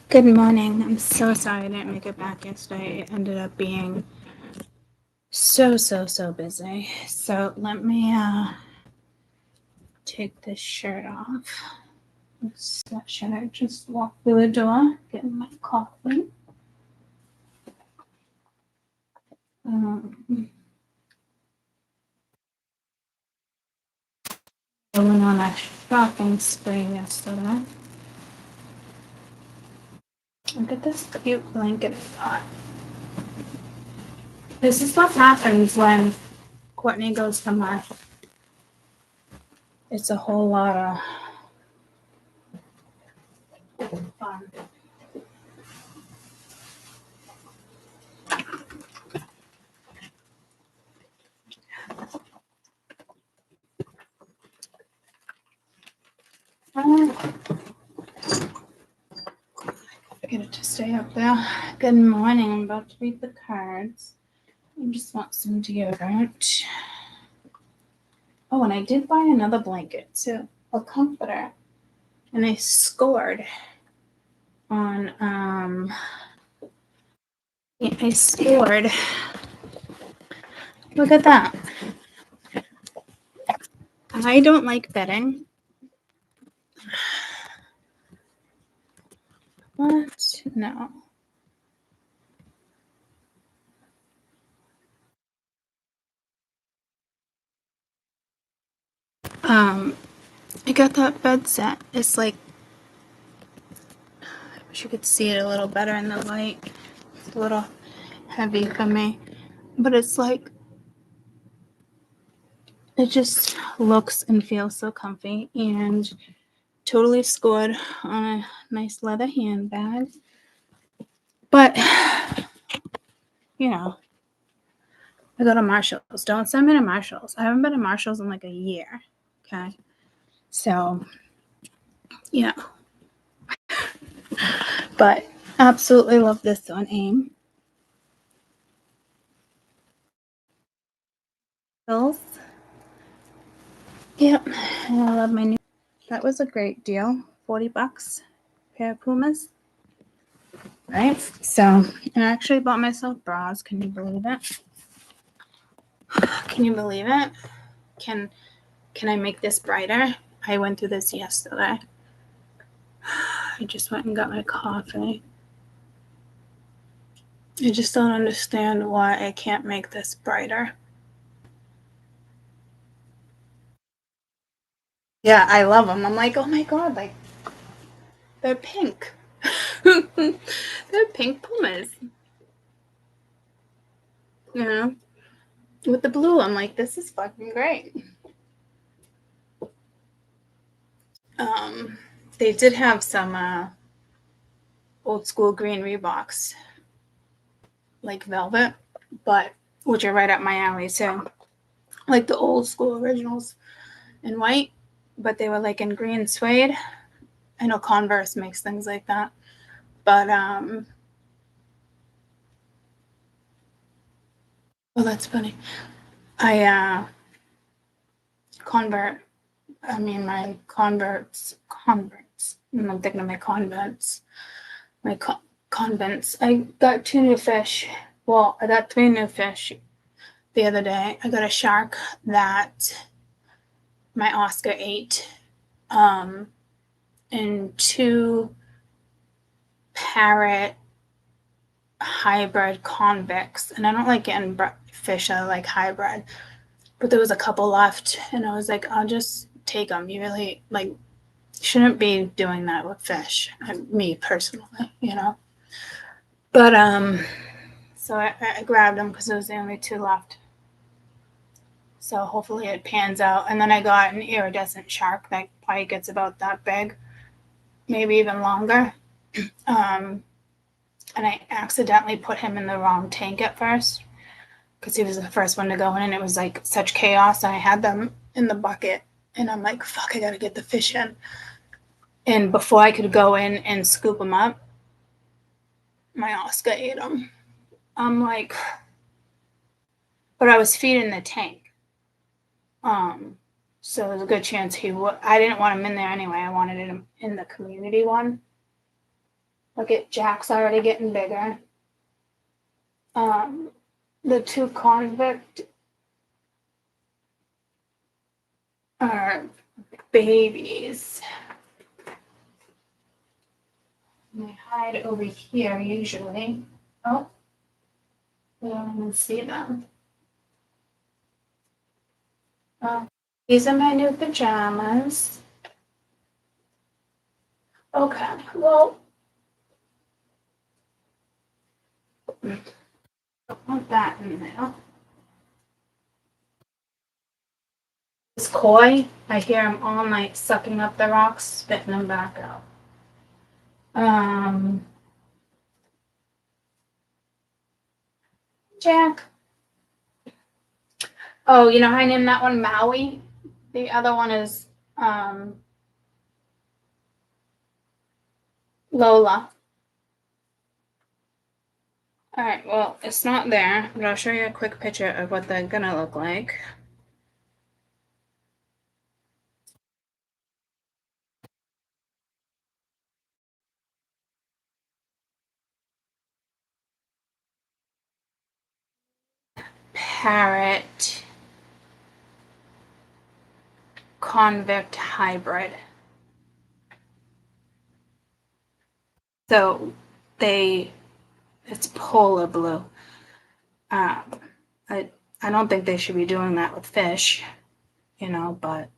Good morning. I'm so sorry I didn't make it back yesterday. It ended up being so busy. So let me take this shirt off. Should I just walk through the door, get my coffee? I went on a shopping spree yesterday. Look at this cute blanket I got. This is what happens when Courtney goes to Marshall. It's a whole lot of fun. Get it to stay up there. Good morning. I'm about to read the cards. I just want some deodorant. Oh, and I did buy another blanket too, a comforter. And I scored on I scored. Look at that. I don't like betting. What? No. I got that bed set. It's like, I wish you could see it a little better in the light. It's a little heavy for me. But it's like, it just looks and feels so comfy, and totally scored on a nice leather handbag. But, you know, I go to Marshalls. Don't send me to Marshalls. I haven't been to Marshalls in like a year. Okay. So, yeah. But absolutely love this on AIM. Bills. Yep. And I love my new. That was a great deal. $40. Pair of Pumas. Right. So, and I actually bought myself bras. Can you believe it? Can you believe it? Can I make this brighter? I went through this yesterday. I just went and got my coffee. I just don't understand why I can't make this brighter. Yeah, I love them. I'm like, oh my god, like, they're pink. They're pink Pumas. You know? With the blue, I'm like, this is fucking great. They did have some old school green Reeboks, like velvet, but which are right up my alley too. Like the old school originals in white, but they were like in green suede. I know Converse makes things like that. But oh, that's funny. I my converts. I'm thinking of my convents. My convents. I got 2 new fish. Well, I got 3 new fish the other day. I got a shark that my Oscar ate, and 2 parrot hybrid convicts. And I don't like getting fish that are like hybrid, but there was a couple left, and I was like, I'll just take them. You really like shouldn't be doing that with fish, me personally, you know. But so I grabbed them because there was the only 2 left. So hopefully it pans out. And then I got an iridescent shark that probably gets about that big, maybe even longer. And I accidentally put him in the wrong tank at first because he was the first one to go in, and it was like such chaos. I had them in the bucket, and I'm like, fuck, I gotta get the fish in. And before I could go in and scoop them up, my Oscar ate them. I'm like, but I was feeding the tank. So there's a good chance he would. I didn't want him in there anyway. I wanted him in the community one. Look at Jack's already getting bigger. The two convict are babies. They hide over here usually. Oh, we don't even see them. Oh, these are my new pajamas. Okay, well, don't want that in there. This koi, I hear him all night sucking up the rocks, spitting them back out. Jack. Oh, you know how I named that one Maui? The other one is Lola. All right, well, it's not there, but I'll show you a quick picture of what they're gonna look like. Parrot convict hybrid. So it's polar blue. I don't think they should be doing that with fish, but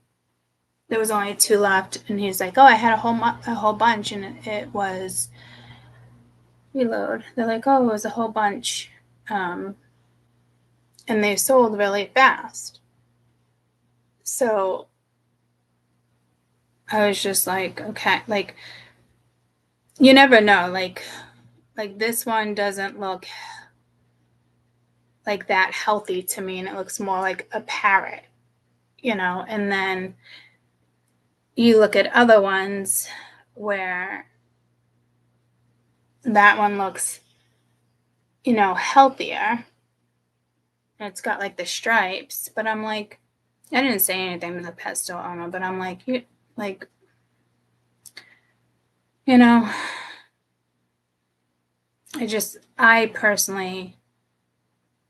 there was only two left, and he's like, "Oh, I had a whole bunch," and it was reload. They're like, "Oh, it was a whole bunch," and they sold really fast. So I was just like, okay, like you never know, like this one doesn't look like that healthy to me, and it looks more like a parrot, and then you look at other ones where that one looks, healthier. And it's got like the stripes, but I'm like, I didn't say anything to the pet store owner, but I'm like, like, you know, I personally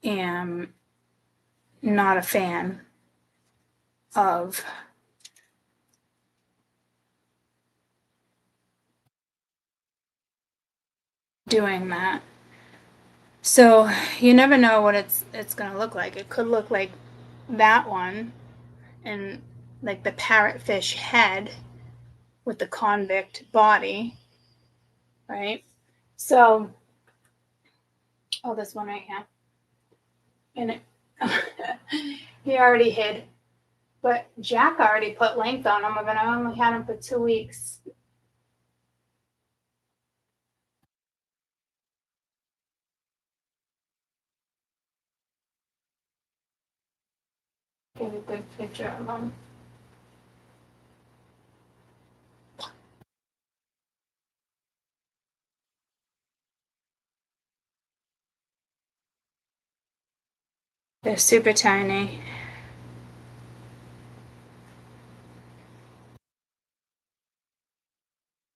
am not a fan of doing that. So you never know what it's gonna look like. It could look like that one and like the parrotfish head with the convict body, right? So, oh, this one right here, and he already hid, but Jack already put length on him, and I only had him for 2 weeks. Get a good picture of him. They're super tiny.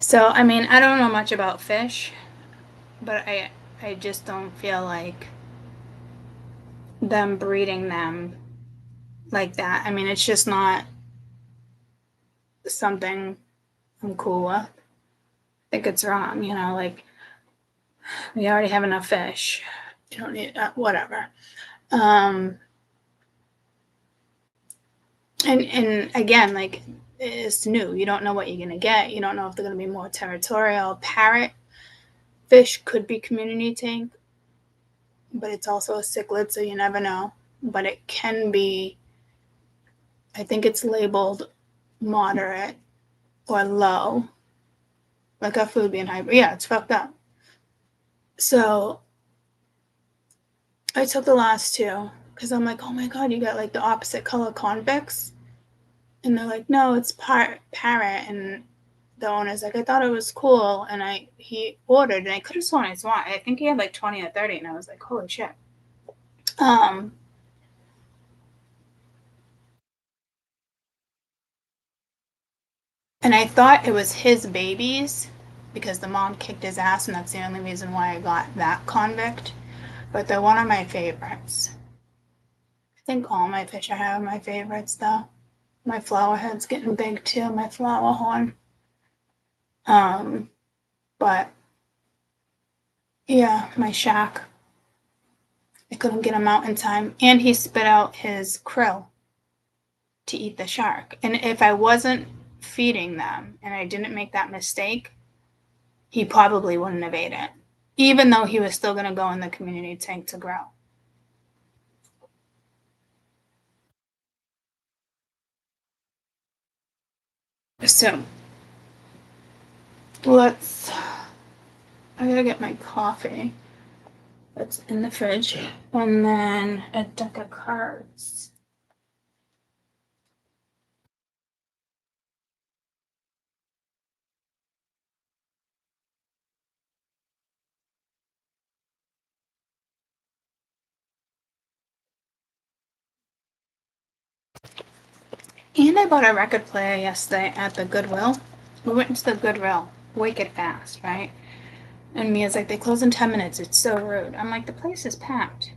So, I mean, I don't know much about fish, but I just don't feel like them breeding them like that. I mean, it's just not something I'm cool with. I think it's wrong, like we already have enough fish. You don't need whatever. And again, like it's new. You don't know what you're gonna get. You don't know if they're gonna be more territorial. Parrot fish could be community tank, but it's also a cichlid, so you never know. But it can be. I think it's labeled moderate or low, like a food being hybrid. Yeah, it's fucked up. So I took the last two because I'm like, oh my god, you got like the opposite color convicts, and they're like, no, it's parrot, and the owner's like, I thought it was cool, and he ordered, and I could have sworn I think he had like 20 or 30, and I was like, holy shit. And I thought it was his babies, because the mom kicked his ass, and that's the only reason why I got that convict. But they're one of my favorites. I think all my fish I have are my favorites, though. My flower head's getting big too, my flower horn. But yeah, my shack. I couldn't get him out in time, and he spit out his krill to eat the shark. And if I wasn't feeding them and I didn't make that mistake, he probably wouldn't have ate it, even though he was still going to go in the community tank to grow. So I gotta get my coffee that's in the fridge, and then a deck of cards. And I bought a record player yesterday at the Goodwill. We went into the Goodwill wicked fast, right? And Mia's like, they close in 10 minutes. It's so rude. I'm like, the place is packed.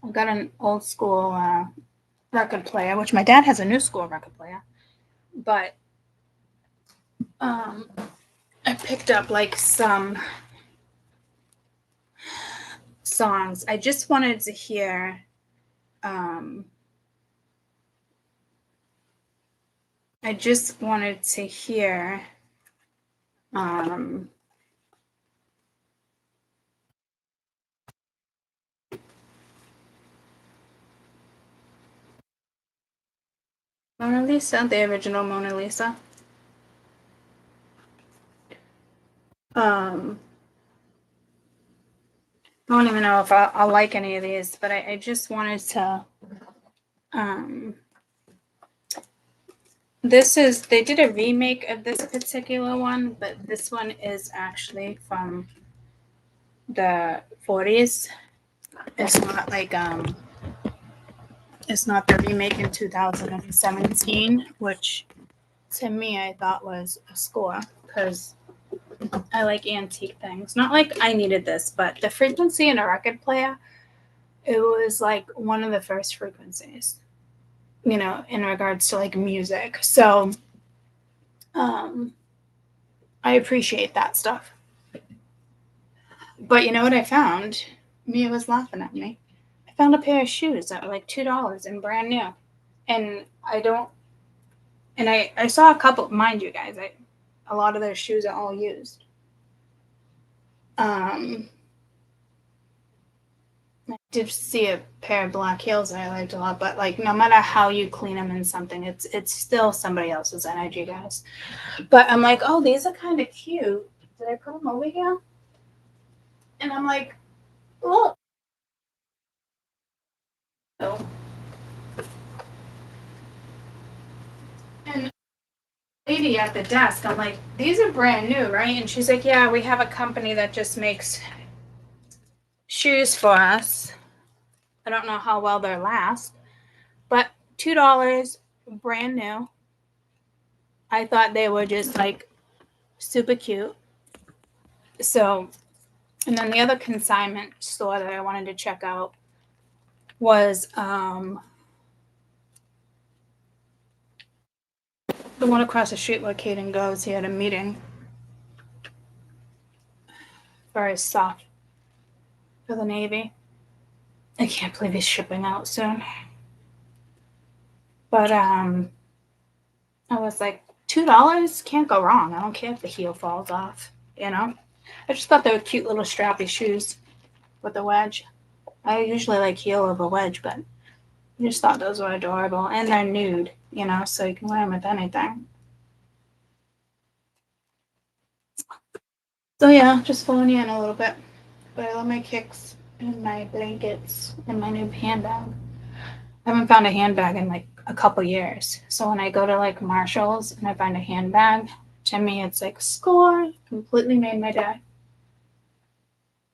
I got an old school record player, which my dad has a new school record player. But I picked up like some songs. I just wanted to hear I just wanted to hear Mona Lisa, the original Mona Lisa. I don't even know if I'll like any of these, but I just wanted to. They did a remake of this particular one, but this one is actually from the 40s. It's not like it's not the remake in 2017, which to me I thought was a score because I like antique things. Not like I needed this, but the frequency in a record player, it was like one of the first frequencies, in regards to like music. So I appreciate that stuff. But you know what I found? Mia was laughing at me. I found a pair of shoes that were like $2 and brand new. And I saw a couple, mind you guys, a lot of their shoes are all used. I did see a pair of black heels that I liked a lot, but like no matter how you clean them in something, it's still somebody else's energy, guys. But I'm like, oh, these are kind of cute. Did I put them over here? And I'm like, look. Oh. And lady at the desk, I'm like, these are brand new, right? And she's like, yeah, we have a company that just makes shoes for us. I don't know how well they'll last, but $2, brand new. I thought they were just like super cute. So, and then the other consignment store that I wanted to check out was the one across the street where Caden goes. He had a meeting for his soft for the Navy. I can't believe he's shipping out soon. But I was like, $2 can't go wrong. I don't care if the heel falls off, I just thought they were cute little strappy shoes with a wedge. I usually like heel over wedge, but I just thought those were adorable. And they're nude, so you can wear them with anything. So yeah, just filling you in a little bit. But I love my kicks and my blankets and my new handbag. I haven't found a handbag in like a couple years. So when I go to like Marshall's and I find a handbag, to me it's like score, completely made my day. I'm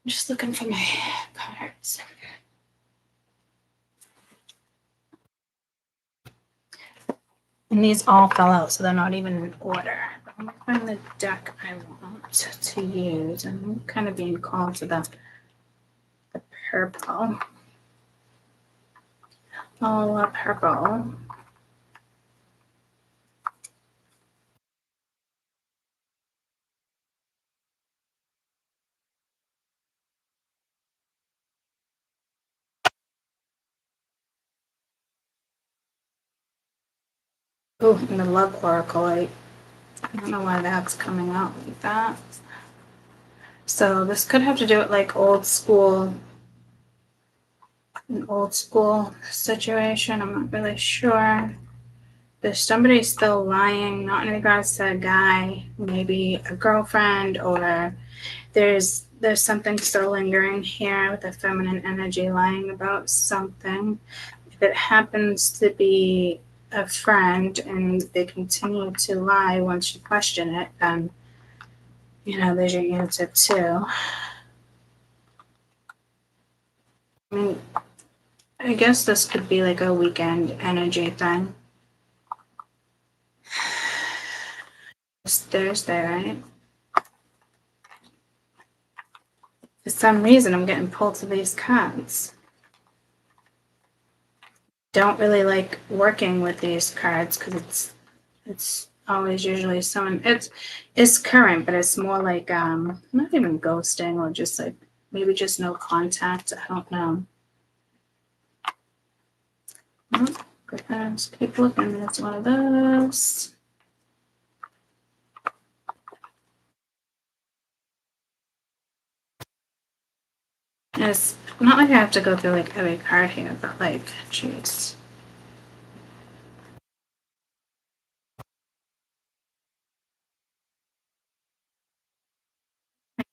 just looking for my cards. And these all fell out, so they're not even in order. I'm gonna find the deck I want to use. I'm kind of being called to the purple. Oh, purple. Oh, and the love oracle. I don't know why that's coming out like that. So this could have to do with like an old school situation. I'm not really sure. There's somebody still lying, not in regards to a guy, maybe a girlfriend, or there's something still lingering here with the feminine energy lying about something. If it happens to be a friend and they continue to lie once you question it, then there's your answer too. I mean, I guess this could be like a weekend energy thing. It's Thursday, right? For some reason, I'm getting pulled to these cards. Don't really like working with these cards because it's always usually someone. It's current, but it's more like not even ghosting or just like maybe just no contact. I don't know. Let's keep looking. It's one of those. It's not like I have to go through like every card here, but like, jeez.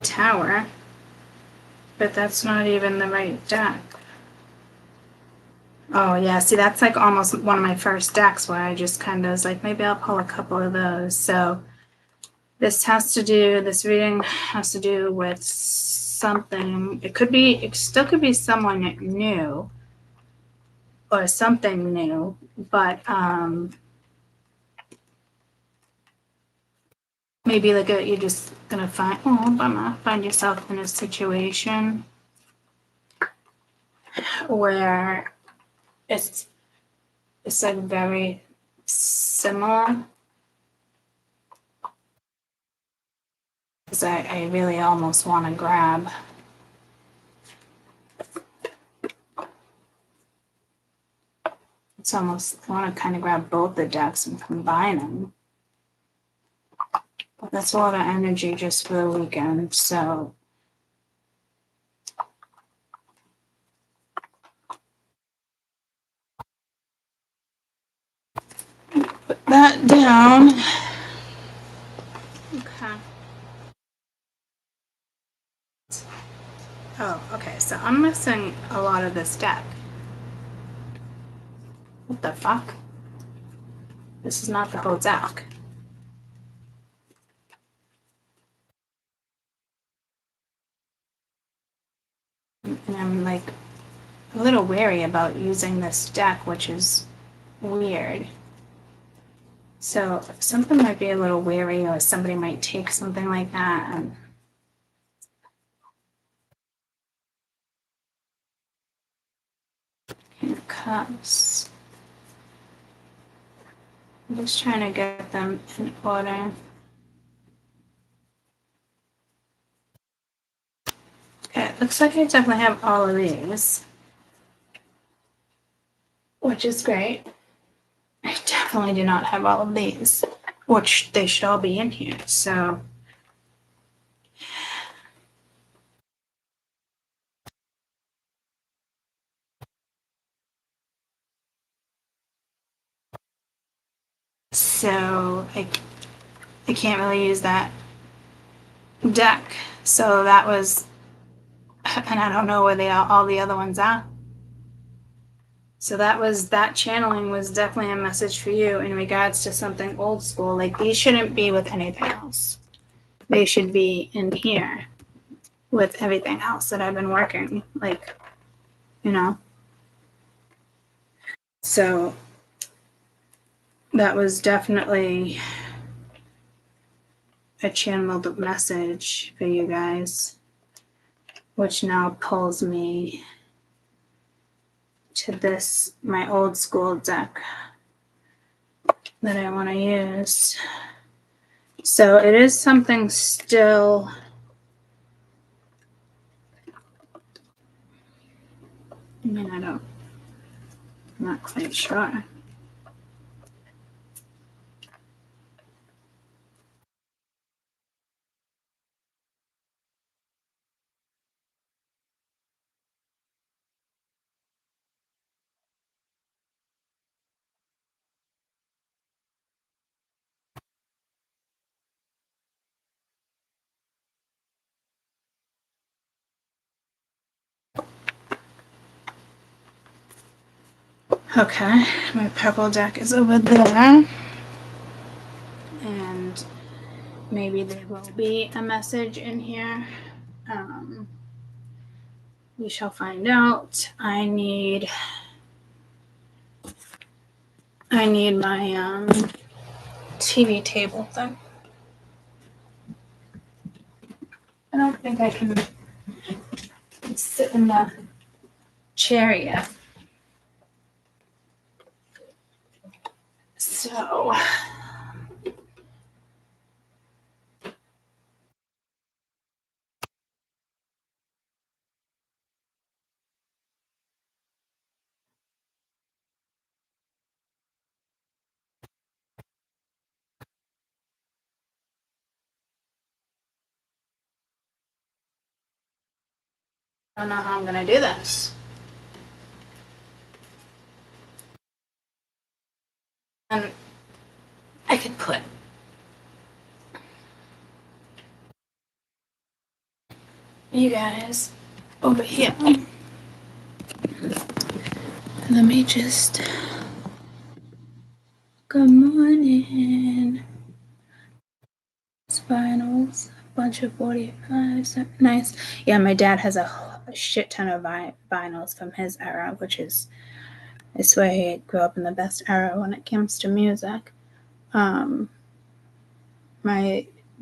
Tower, but that's not even the right deck. Oh yeah, see that's like almost one of my first decks where I just kind of was like, maybe I'll pull a couple of those. So this reading has to do with something. It still could be someone new or something new, but maybe like you're just gonna find yourself in a situation where it's like very similar. Because I really almost want to grab I want to kind of grab both the decks and combine them. But that's a lot of energy just for the weekend, so put that down. Okay. Oh, okay, so I'm missing a lot of this deck. What the fuck? This is not the whole deck. And I'm like a little wary about using this deck, which is weird. So something might be a little wary, or somebody might take something like that. Here it comes. I'm just trying to get them in order. Okay, it looks like I definitely have all of these, which is great. I definitely do not have all of these, which they should all be in here. So I can't really use that deck. So that was, and I don't know where all the other ones are. So that channeling was definitely a message for you in regards to something old school. Like these shouldn't be with anything else. They should be in here with everything else that I've been working. Like, So that was definitely a channeled message for you guys, which now pulls me to this, my old school deck that I want to use. So it is something still. I mean, I'm not quite sure. Okay, my purple deck is over there. And maybe there will be a message in here. We shall find out. I need my TV table thing. I don't think I can sit in the chair yet. So I don't know how I'm gonna do this. And I could put you guys over here. Let me just. Good morning. Spinals, a bunch of 45s. Nice. Yeah, my dad has a shit ton of vinyls from his era, which is, I swear he grew up in the best era when it comes to music. My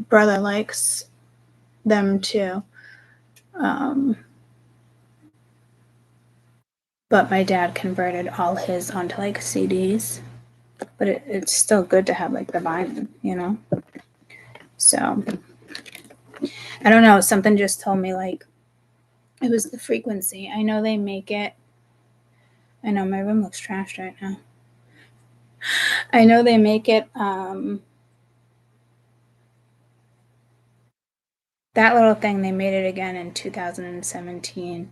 brother likes them too. But my dad converted all his onto like CDs. But it's still good to have like the vinyl, you know? So I don't know. Something just told me like it was the frequency. I know they make it. I know my room looks trashed right now. I know they make it. That little thing, they made it again in 2017.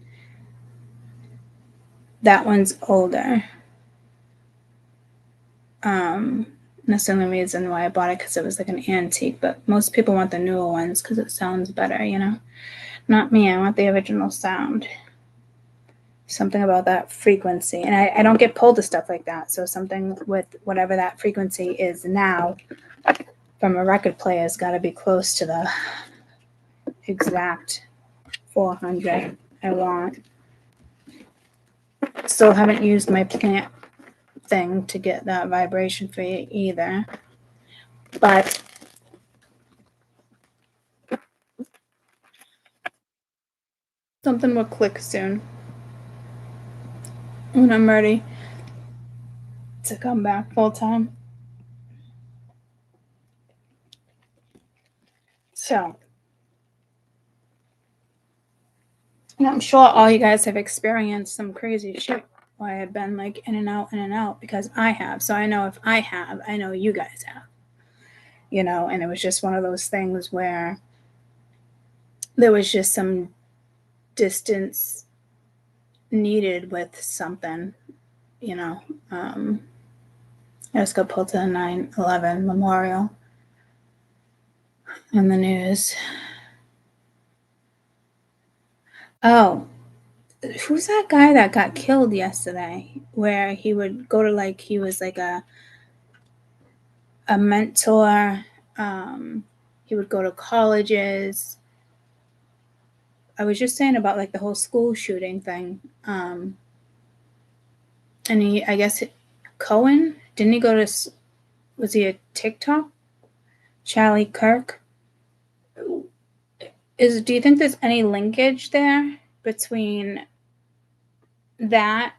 That one's older. And that's the only reason why I bought it, because it was like an antique. But most people want the newer ones because it sounds better, you know? Not me. I want the original sound. Something about that frequency. And I don't get pulled to stuff like that. So something with whatever that frequency is now from a record player has got to be close to the exact 400 I want. Still haven't used my plant thing to get that vibration for you either. But something will click soon when I'm ready to come back full time. So, and I'm sure all you guys have experienced some crazy shit while I've been like in and out, because I have. So I know if I have, I know you guys have. You know, and it was just one of those things where there was just some distance needed with something, you know. I just got pulled to the 9/11 memorial in the news. Oh, who's that guy that got killed yesterday? Where he would go to like, he was like a mentor. He would go to colleges. I was just saying about like the whole school shooting thing. And he, I guess, Cohen, didn't he go to? Was he a TikTok? Charlie Kirk. Do you think there's any linkage there between that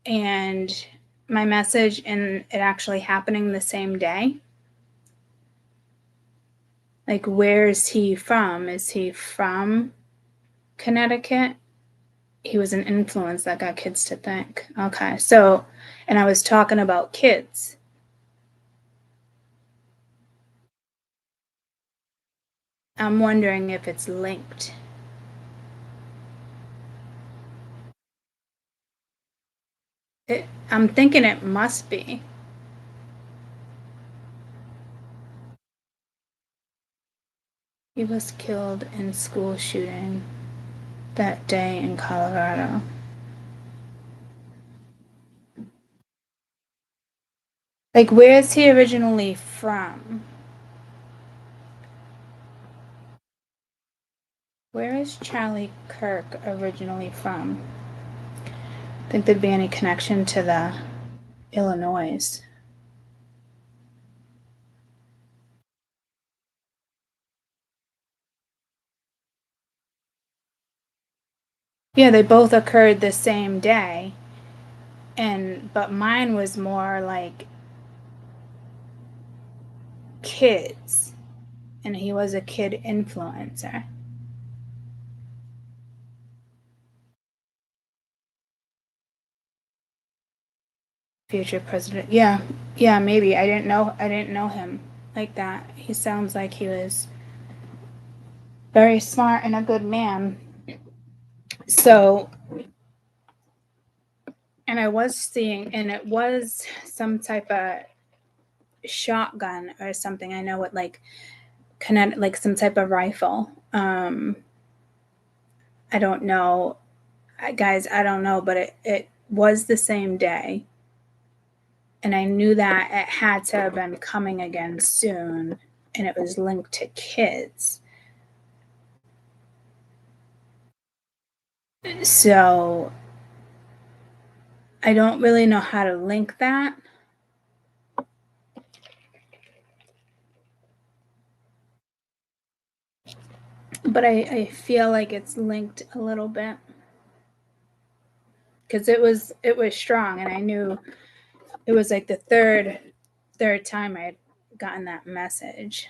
and my message and it actually happening the same day? Like, where is he from? Is he from Connecticut? He was an influence that got kids to think. Okay, so, and I was talking about kids. I'm wondering if it's linked. I'm thinking it must be. He was killed in school shooting that day in Colorado. Like, where is he originally from? Where is Charlie Kirk originally from? Think there'd be any connection to the Illinois? Yeah, they both occurred the same day. But mine was more like kids, and he was a kid influencer. Future president. Yeah. Yeah, maybe. I didn't know him like that. He sounds like he was very smart and a good man. So, and I was seeing, and it was some type of shotgun or something. I know it like connect like some type of rifle. I don't know, guys. I don't know, but it was the same day, and I knew that it had to have been coming again soon, and it was linked to kids. So I don't really know how to link that. But I feel like it's linked a little bit because it was strong, and I knew it was like the third time I had gotten that message.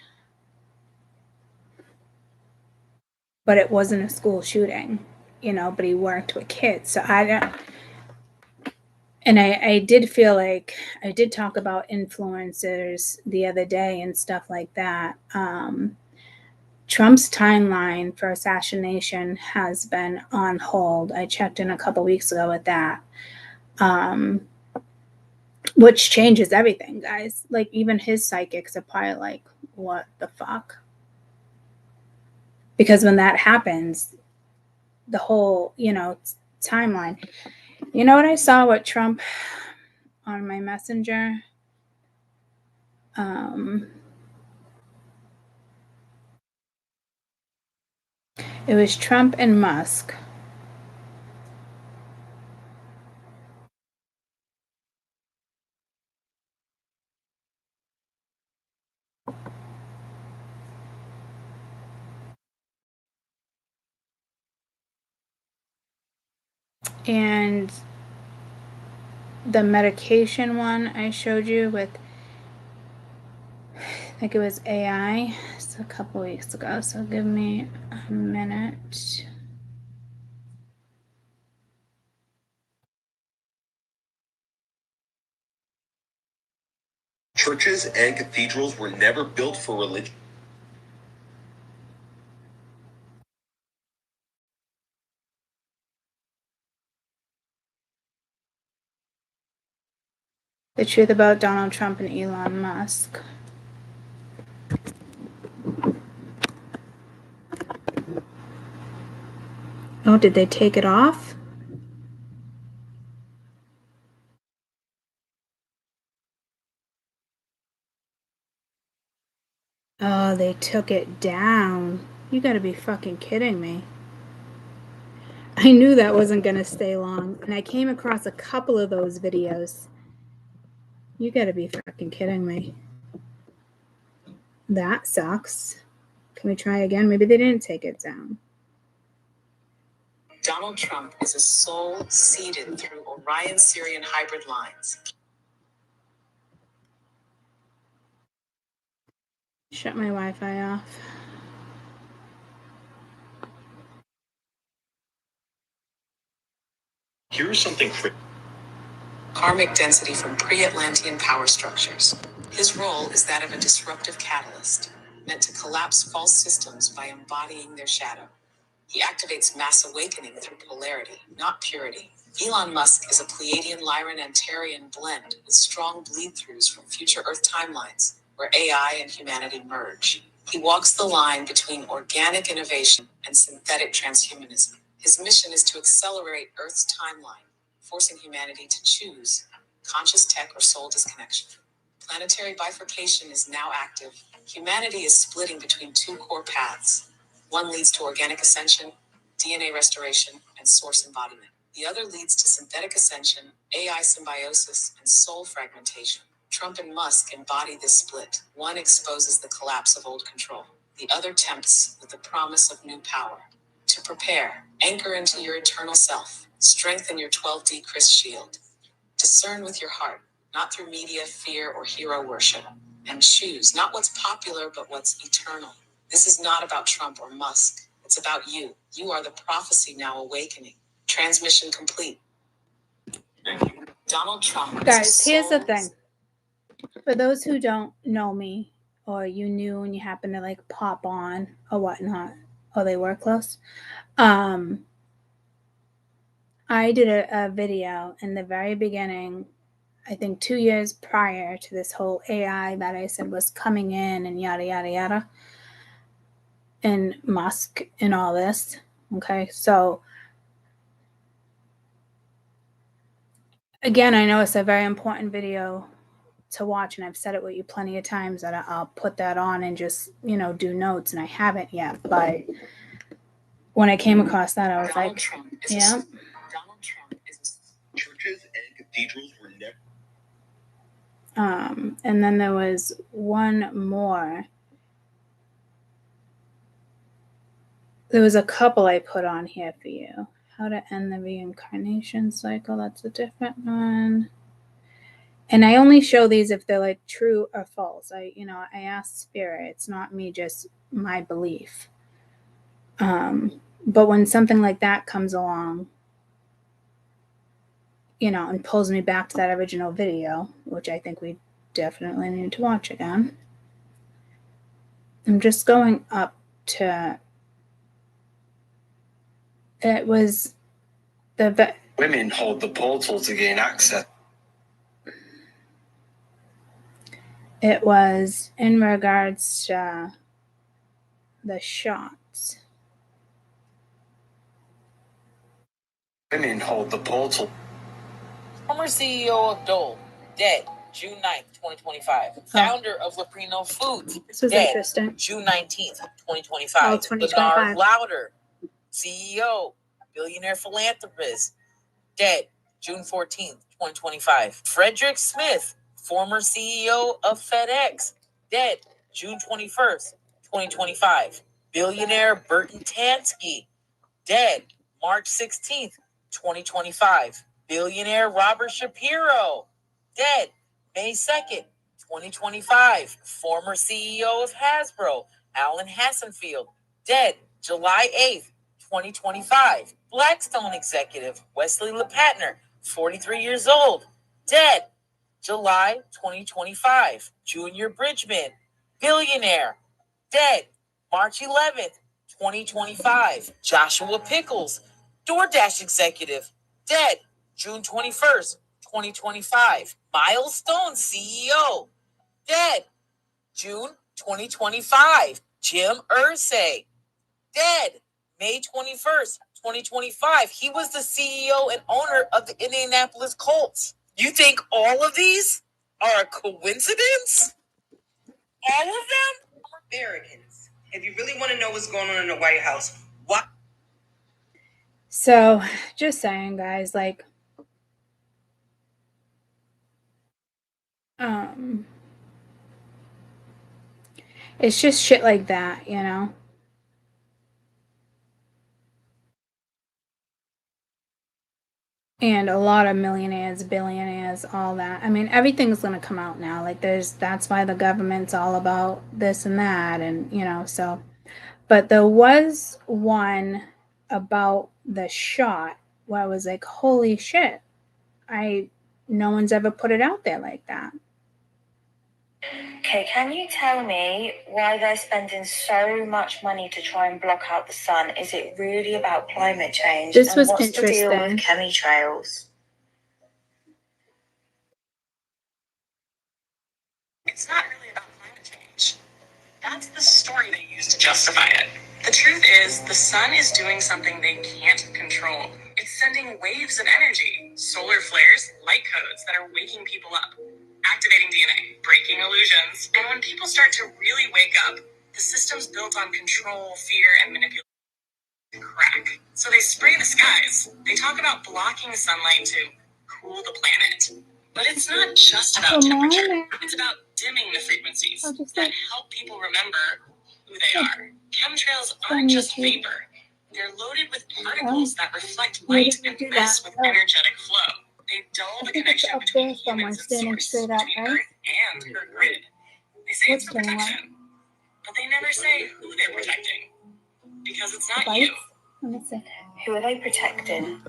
But it wasn't a school shooting, but he worked with kids. So I don't, and I did feel like I did talk about influencers the other day and stuff like that. Trump's timeline for assassination has been on hold. I checked in a couple weeks ago with that, which changes everything, guys. Like, even his psychics are probably like, what the fuck? Because when that happens, the whole, timeline. You know what I saw with Trump on my messenger? It was Trump and Musk. And the medication one I showed you with, I think it was AI. It's a couple weeks ago, so give me a minute. Churches and cathedrals were never built for religion. The truth about Donald Trump and Elon Musk. Oh, did they take it off? Oh, they took it down. You gotta be fucking kidding me. I knew that wasn't gonna stay long, and I came across a couple of those videos. You gotta be fucking kidding me. That sucks. Can we try again? Maybe they didn't take it down. Donald Trump is a soul seeded through Orion-Sirian hybrid lines. Shut my Wi-Fi off. Here's something Karmic density from pre-Atlantean power structures. His role is that of a disruptive catalyst, meant to collapse false systems by embodying their shadow. He activates mass awakening through polarity, not purity. Elon Musk is a Pleiadian Lyran Antarian blend with strong bleed-throughs from future Earth timelines, where AI and humanity merge. He walks the line between organic innovation and synthetic transhumanism. His mission is to accelerate Earth's timeline, forcing humanity to choose conscious tech or soul disconnection. Planetary bifurcation is now active. Humanity is splitting between two core paths. One leads to organic ascension, DNA restoration, and source embodiment. The other leads to synthetic ascension, AI symbiosis, and soul fragmentation. Trump and Musk embody this split. One exposes the collapse of old control. The other tempts with the promise of new power. To prepare, anchor into your eternal self. Strengthen your 12D Chris shield. Discern with your heart, not through media, fear, or hero worship. And choose not what's popular, but what's eternal. This is not about Trump or Musk. It's about you. You are the prophecy now awakening. Transmission complete. Thank you. Donald Trump. Guys, here's the thing. For those who don't know me, or you knew and you happen to like pop on or whatnot, or they were close, I did a video in the very beginning, I think 2 years prior to this whole AI that I said was coming in and yada, yada, yada, and Musk and all this. Okay, so again, I know it's a very important video to watch, and I've said it with you plenty of times that I'll put that on and just, do notes, and I haven't yet. But when I came across that, I was Donald like, Trump is yeah. Donald Trump is Churches and cathedrals were never. And then there was one more. There was a couple I put on here for you. How to end the reincarnation cycle. That's a different one. And I only show these if they're like true or false. I ask spirit. It's not me, just my belief. But when something like that comes along, and pulls me back to that original video, which I think we definitely need to watch again. I'm just going up to, it was women hold the portal to gain access. It was in regards to the shots. Women hold the portal. Former CEO of Dole, dead June 9th, 2025. Founder of Leprino Foods, This was dead interesting. June 19th, 2025. Oh, 2025. Bernard Lauder, CEO, billionaire philanthropist, dead June 14th, 2025. Frederick Smith, former CEO of FedEx, dead June 21st, 2025. Billionaire Burton Tansky, dead March 16th, 2025. Billionaire Robert Shapiro, dead May 2nd, 2025. Former CEO of Hasbro, Alan Hassenfield, dead July 8th, 2025. Blackstone executive, Wesley LePatner, 43 years old, dead July 2025. Junior Bridgman, billionaire, dead March 11th, 2025. Joshua Pickles, DoorDash executive, dead June 21st, 2025. Milestone CEO, dead June 2025. Jim Irsay, dead May 21st, 2025. He was the CEO and owner of the Indianapolis Colts. You think all of these are a coincidence? All of them? Americans. If you really want to know what's going on in the White House, why? So, just saying, guys, like, It's just shit like that, you know? And a lot of millionaires, billionaires, all that. I mean, everything's going to come out now. Like, that's why the government's all about this and that. And, you know, so, but there was one about the shot where I was like, holy shit. No one's ever put it out there like that. Okay, can you tell me why they're spending so much money to try and block out the sun? Is it really about climate change? This and was what's the deal with interesting. chemtrails? It's not really about climate change. That's the story they use to justify it. The truth is, the sun is doing something they can't control. It's sending waves of energy, solar flares, light codes that are waking people up, activating DNA, breaking illusions. And when people start to really wake up, the system's built on control, fear, and manipulation crack. So they spray the skies. They talk about blocking sunlight to cool the planet. But it's not just about temperature. It's about dimming the frequencies that help people remember who they are. Chemtrails aren't just vapor. They're loaded with particles that reflect light and mess with energetic flow. They dull the connection between humans and source, between Earth and her grid. They say it's for protection, but they never say who they're protecting. Because it's not you. Who are they protecting?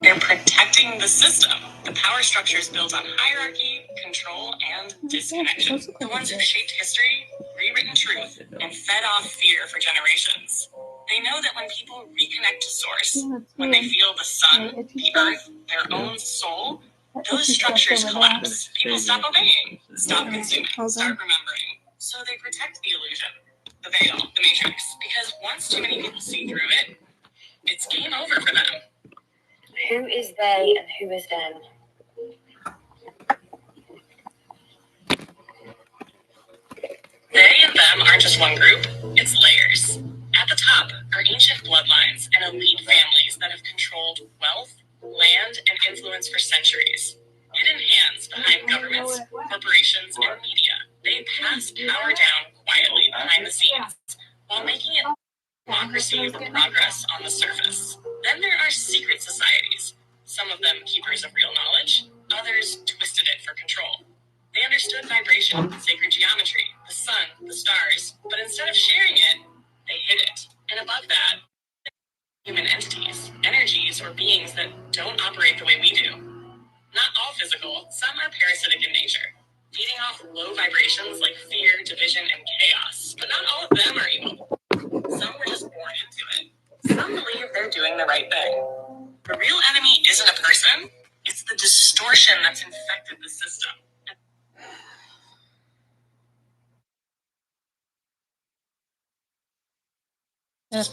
They're protecting the system. The power structure is built on hierarchy, control, and disconnection. The ones who've shaped history, rewritten truth, and fed off fear for generations. They know that when people reconnect to source, when they feel the sun, the earth, their own soul, those structures collapse. People stop obeying, stop consuming, start remembering. So they protect the illusion, the veil, the matrix. Because once too many people see through it, it's game over for them. Who is they and who is them? They and them aren't just one group, it's layers. At the top are ancient bloodlines and elite families that have controlled wealth, land, and influence for centuries. Hidden hands behind governments, corporations, and media. They pass power down quietly behind the scenes while making it democracy with progress on the surface. Then there are secret societies, some of them keepers of real knowledge, others twisted it for control. They understood vibration, sacred geometry, the sun, the stars, but instead of sharing it, they hid it. And above that, human entities, energies, or beings that don't operate the way we do. Not all physical, some are parasitic in nature, feeding off low vibrations like fear, division, and chaos. But not all of them are evil. Some were just born into it. Some believe they're doing the right thing. The real enemy isn't a person, it's the distortion that's infected the system.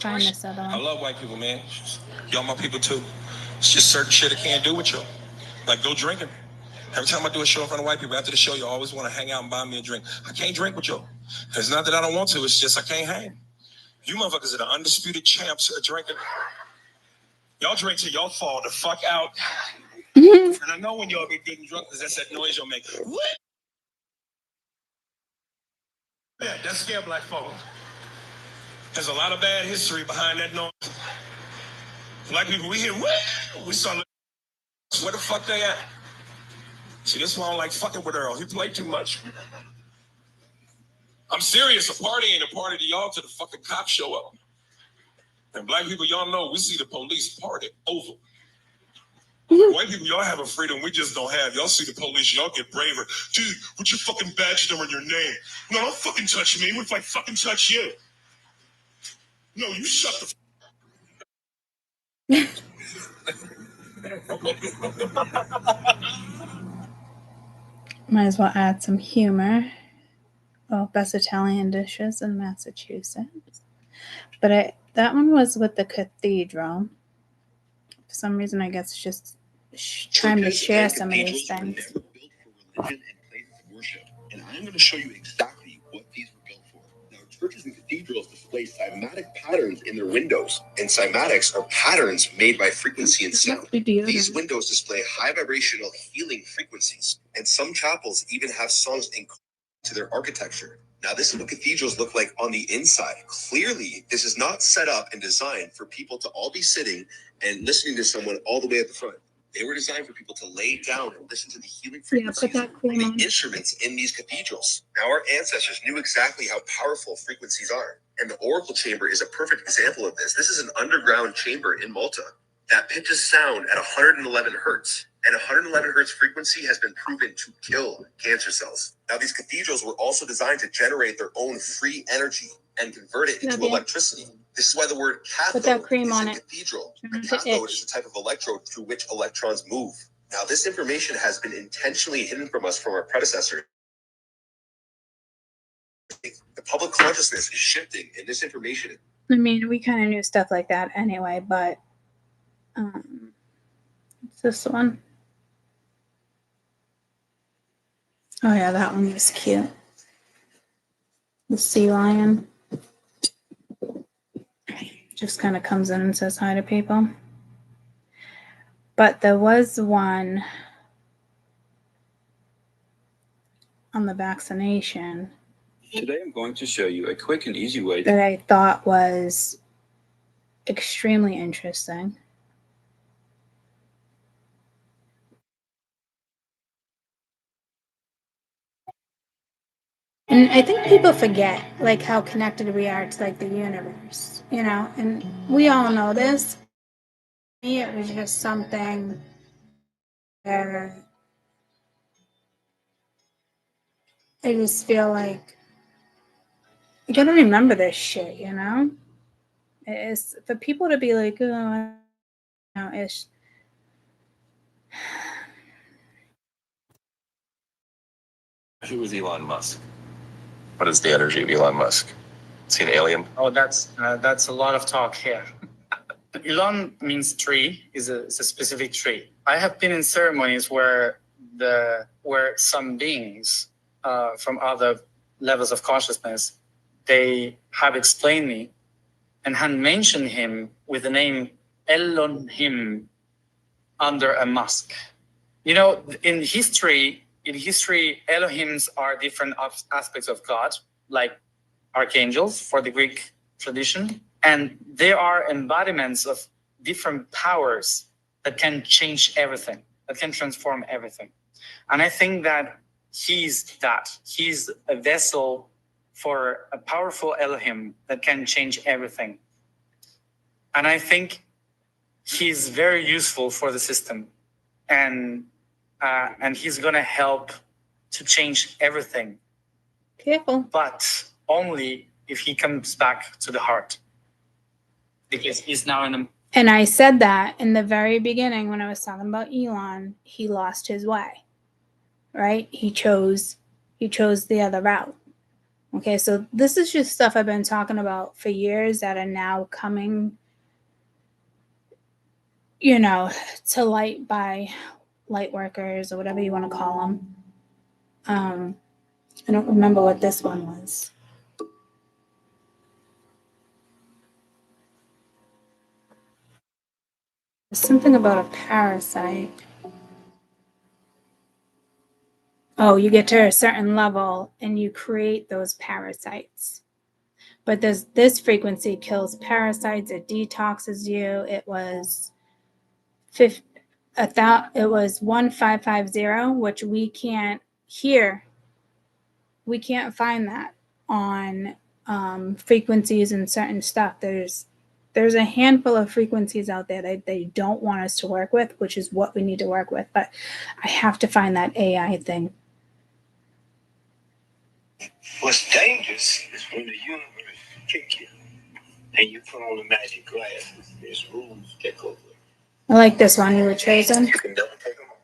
Find this other one. I love white people, man. Y'all my people too. It's just certain shit I can't do with y'all. Like go drinking. Every time I do a show in front of white people, after the show, you always want to hang out and buy me a drink. I can't drink with y'all. It's not that I don't want to, it's just I can't hang. You motherfuckers are the undisputed champs at drinking. Y'all drink till y'all fall the fuck out. And I know when y'all get getting drunk because that's that noise y'all make. What? Yeah, that's scare black folk. There's a lot of bad history behind that noise. Black people, we hear, we saw, where the fuck they at? See, this one I don't like fucking with Earl. He played too much. I'm serious. A party ain't a party to y'all till the fucking cops show up. And black people, y'all know, we see the police party over. White people, y'all have a freedom we just don't have. Y'all see the police, y'all get braver. Dude, what's your fucking badge number and your name? No, don't fucking touch me. What if I fucking touch you? No, you shut the Might as well add some humor. Oh, best Italian dishes in Massachusetts. But that one was with the cathedral. For some reason, I guess it's just trying to share some of these things. Were built for religion and places of worship, and I'm going to show you exactly what these were built for. Now, churches and cathedrals display cymatic patterns in their windows, and cymatics are patterns made by frequency and sound. These windows display high vibrational healing frequencies. and some chapels even have songs to their architecture. Now, this is what cathedrals look like on the inside. Clearly, this is not set up and designed for people to all be sitting and listening to someone all the way at the front. They were designed for people to lay down and listen to the healing frequencies of the instruments in these cathedrals. Now, our ancestors knew exactly how powerful frequencies are, and the oracle chamber is a perfect example of this. This is an underground chamber in Malta that pitches sound at 111 hertz. And 111 hertz frequency has been proven to kill cancer cells. Now, these cathedrals were also designed to generate their own free energy and convert it into electricity. This is why the word cathode is in cathedral. A cathode is a type of electrode through which electrons move. Now, this information has been intentionally hidden from us from our predecessors. The public consciousness is shifting, and this information. I mean, we kind of knew stuff like that anyway, but it's this one. Oh yeah, that one was cute. The sea lion just kind of comes in and says hi to people. But there was one on the vaccination. Today I'm going to show you a quick and easy way that I thought was extremely interesting. And I think people forget like how connected we are to like the universe, you know, and we all know this. For me, it was just something where I just feel like you gotta remember this shit, you know? It's for people to be like, oh, you know, it's Who is Elon Musk? What is the energy of Elon Musk? Is he an alien? Oh, that's a lot of talk here. Elon means tree, is a specific tree. I have been in ceremonies where some beings from other levels of consciousness, they have explained me and had mentioned him with the name Elohim under a mask. You know, in history, Elohims are different aspects of God, like archangels for the Greek tradition. And there are embodiments of different powers that can change everything, that can transform everything. And I think that he's a vessel for a powerful Elohim that can change everything. And I think he's very useful for the system. And he's going to help to change everything. Careful. But only if he comes back to the heart. Because he's now in a... And I said that in the very beginning when I was talking about Elon, he lost his way, right? He chose the other route. Okay, so this is just stuff I've been talking about for years that are now coming, you know, to light by light workers or whatever you want to call them. I don't remember what this one was. There's something about a parasite. Oh, you get to a certain level and you create those parasites. But this frequency kills parasites. It detoxes you. It was 1550, which we can't hear. We can't find that on frequencies and certain stuff. There's a handful of frequencies out there that they don't want us to work with, which is what we need to work with. But I have to find that AI thing. What's dangerous is when the universe kick you and you put on the magic glasses. There's rules take over. I like this one you were chosen. You can never take them off.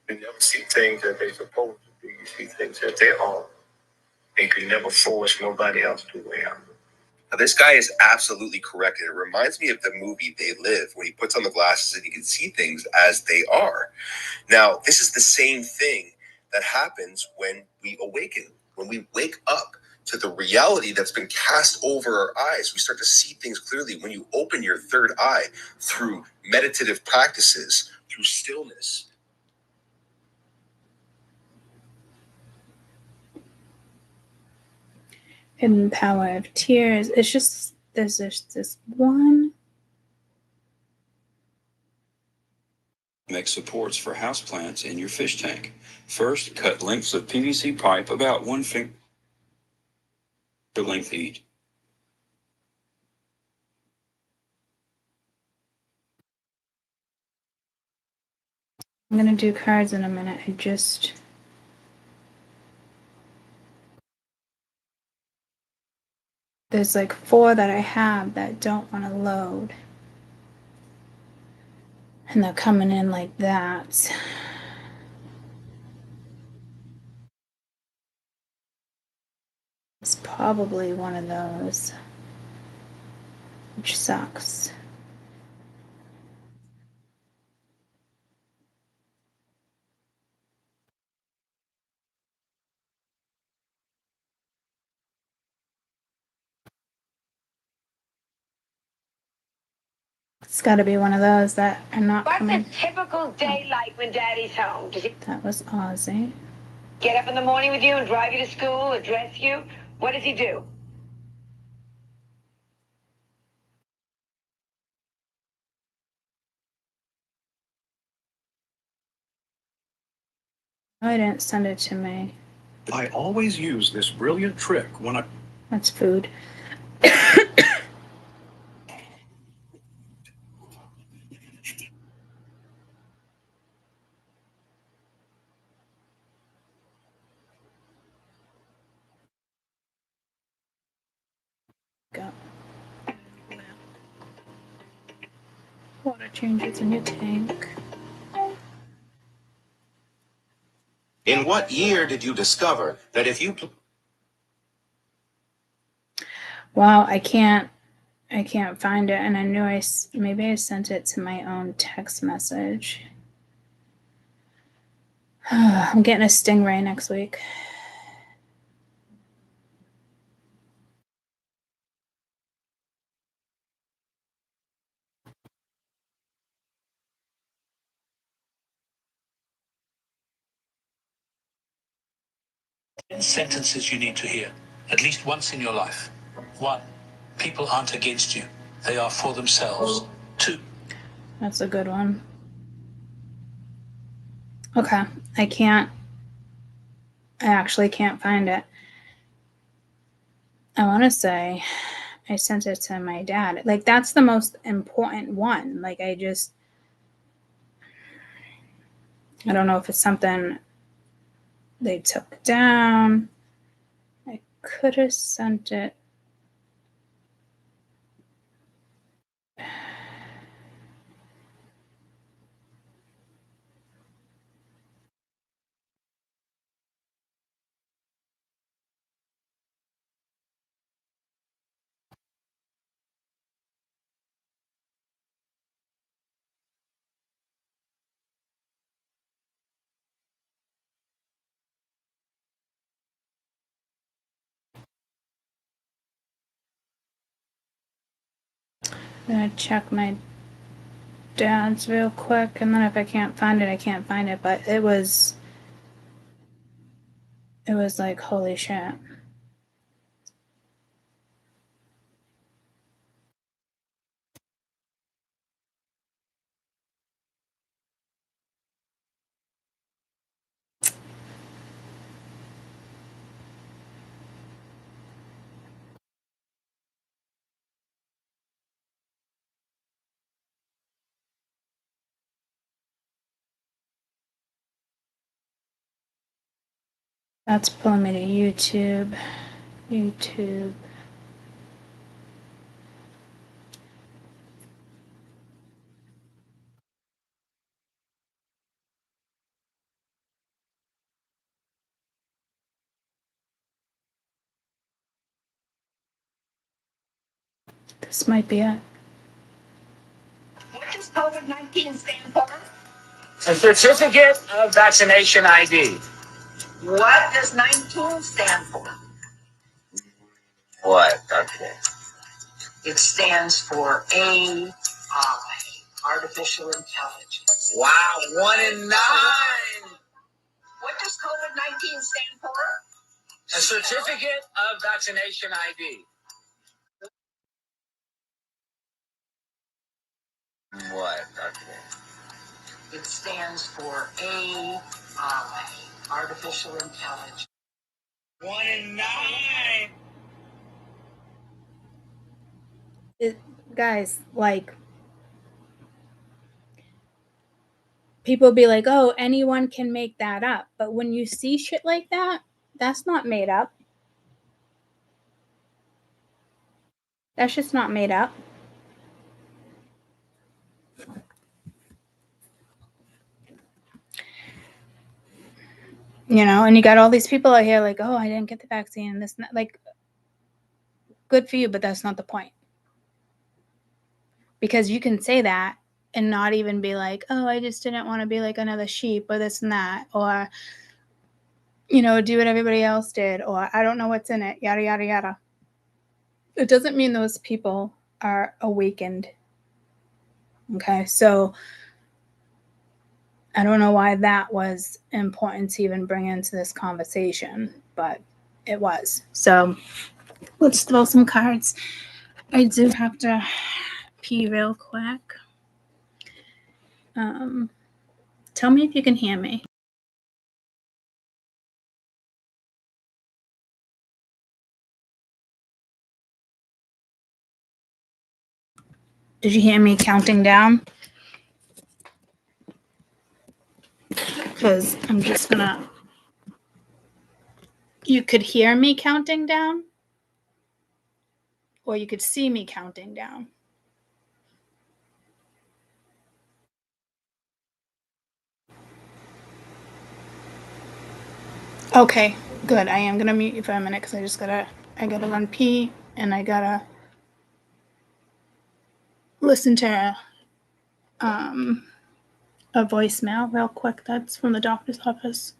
You never see things that they're supposed to be. You see things that they are. And you can never force nobody else to wear them. Now, this guy is absolutely correct. And it reminds me of the movie They Live, when he puts on the glasses and he can see things as they are. Now, this is the same thing that happens when we awaken, when we wake up to the reality that's been cast over our eyes. We start to see things clearly when you open your third eye through meditative practices, through stillness. Hidden power of tears. It's just, there's just this one. Make supports for houseplants in your fish tank. First, cut lengths of PVC pipe about 1 finger length each. I'm going to do cards in a minute. There's like 4 that I have that don't want to load. And they're coming in like that. It's probably one of those, which sucks. It's got to be one of those that are not coming. What's a typical day like when Daddy's home? Does he That was Ozzy. get up in the morning with you and drive you to school or dress you? What does he do? I didn't send it to me. I always use this brilliant trick when I... That's food. Go. Water changes in your tank. In what year did you discover that if you... Wow, I can't find it, and I knew maybe I sent it to my own text message. I'm getting a stingray next week. Sentences you need to hear at least once in your life. 1, people aren't against you, they are for themselves. 2, That's a good one. Okay, I actually can't find it. I want to say I sent it to my dad. Like, that's the most important one. Like, I don't know if it's something they took down. I could have sent it. I'm gonna check my dad's real quick, and then if I can't find it, I can't find it. But it was like, holy shit. That's pulling me to YouTube. YouTube. This might be it. What does COVID-19 stand for? A certificate of vaccination ID. What does 19 stand for? What? Okay. It stands for AI, artificial intelligence. Wow, 1 in 9. What does COVID-19 stand for? A certificate of vaccination ID. What? Okay. It stands for AI, artificial intelligence. 1 in 9. Guys, like, people be like, oh, anyone can make that up. But when you see shit like that, that's not made up. That's just not made up. You know, and you got all these people out here like, oh, I didn't get the vaccine. This, and that. Like, good for you, but that's not the point. Because you can say that and not even be like, oh, I just didn't want to be like another sheep or this and that. Or, you know, do what everybody else did. Or I don't know what's in it. Yada, yada, yada. It doesn't mean those people are awakened. Okay, so I don't know why that was important to even bring into this conversation, but it was. So let's throw some cards. I do have to pee real quick. Tell me if you can hear me. Did you hear me counting down? Because I'm just gonna. You could hear me counting down, or you could see me counting down. Okay, good. I am gonna mute you for a minute because I gotta run pee and I gotta listen to a voicemail real quick. That's from the doctor's office.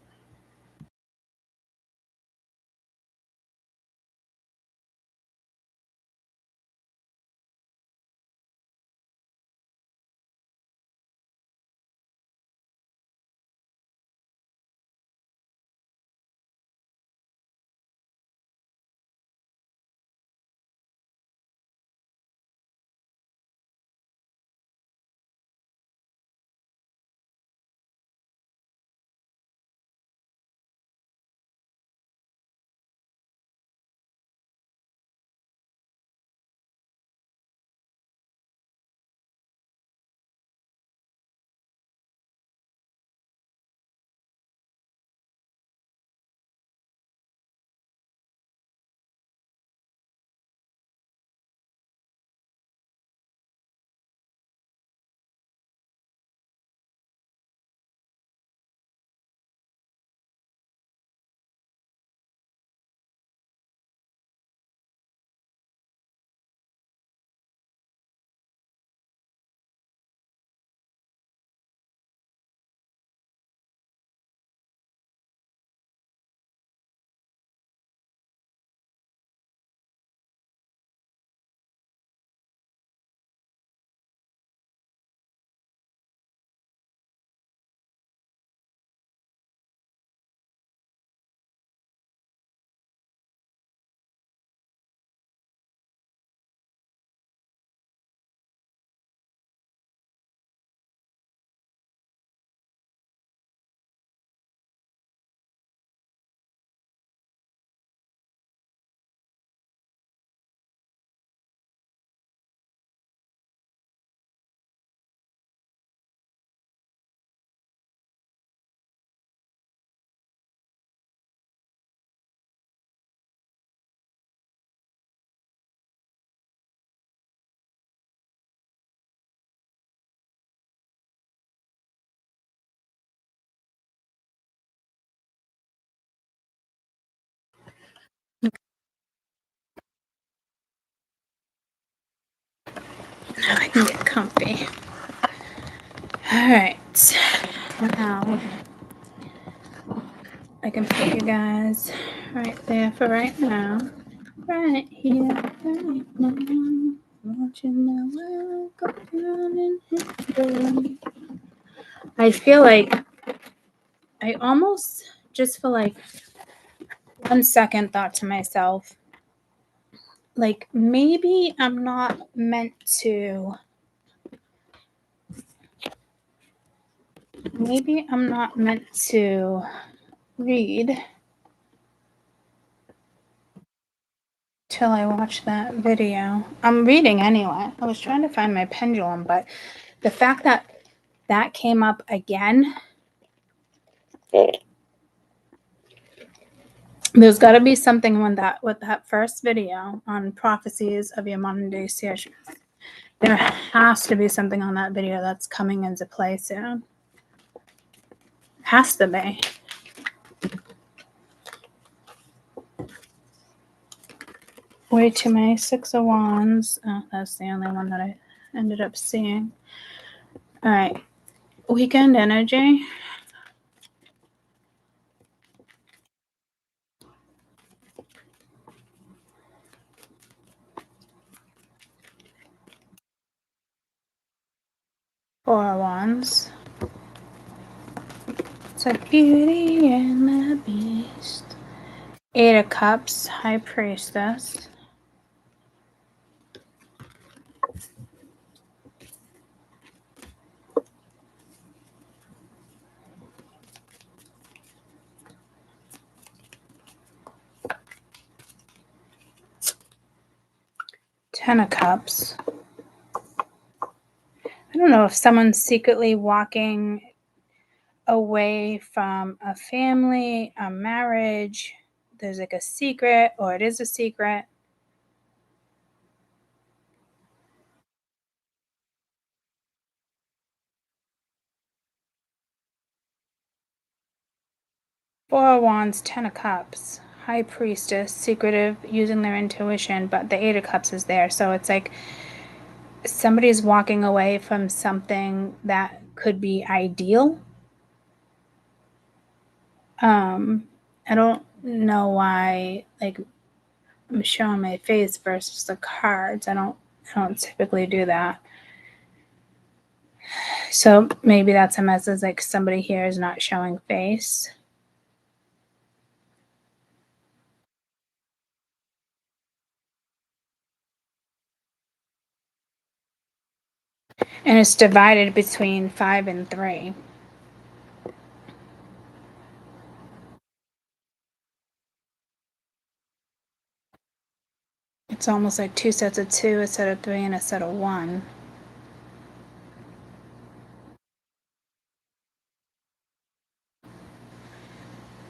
Now I can get comfy. All right. Now I can put you guys right there for right now. Right here, right now. Watching the world go down in history. I feel like I almost just feel like one second thought to myself, like, maybe I'm not meant to read till I watch that video. I'm reading anyway. I was trying to find my pendulum, but the fact that that came up again, there's got to be something with that first video on prophecies of your modern day seers. There has to be something on that video that's coming into play soon. Has to be. Way too many Six of Wands. Oh, that's the only one that I ended up seeing. All right. Weekend energy. Four of Wands. It's a Beauty and the Beast. Eight of Cups. High Priestess. Ten of Cups. I don't know if someone's secretly walking away from a family, a marriage. There's like a secret, or it is a secret. Four of Wands, Ten of Cups. High Priestess, secretive, using their intuition, but the Eight of Cups is there. So it's like somebody's walking away from something that could be ideal. I don't know why, like, I'm showing my face versus the cards. I don't typically do that. So maybe that's a message, like somebody here is not showing face. And it's divided between 5 and 3. It's almost like 2 sets of 2, a set of 3, and a set of 1.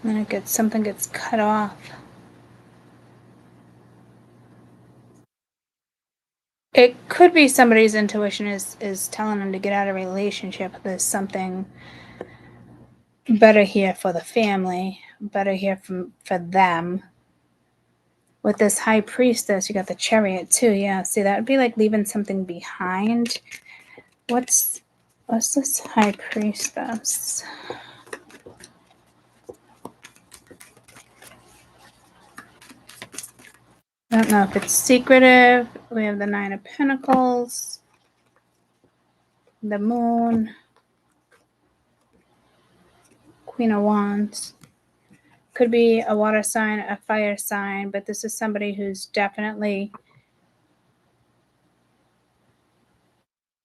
And then something gets cut off. It could be somebody's intuition is telling them to get out of a relationship. There's something better here for the family, better here for them. With this High Priestess, you got the Chariot too. Yeah, see, that would be like leaving something behind. What's this High Priestess? I don't know if it's secretive. We have the Nine of Pentacles, the Moon, Queen of Wands. Could be a water sign, a fire sign, but this is somebody who's definitely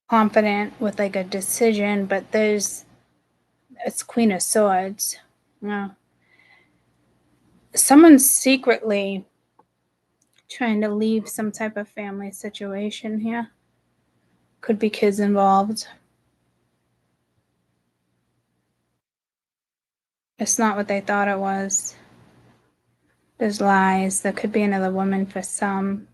confident with like a decision, but it's Queen of Swords. No. Someone's secretly trying to leave some type of family situation here. Could be kids involved. It's not what they thought it was. There's lies. There could be another woman for some.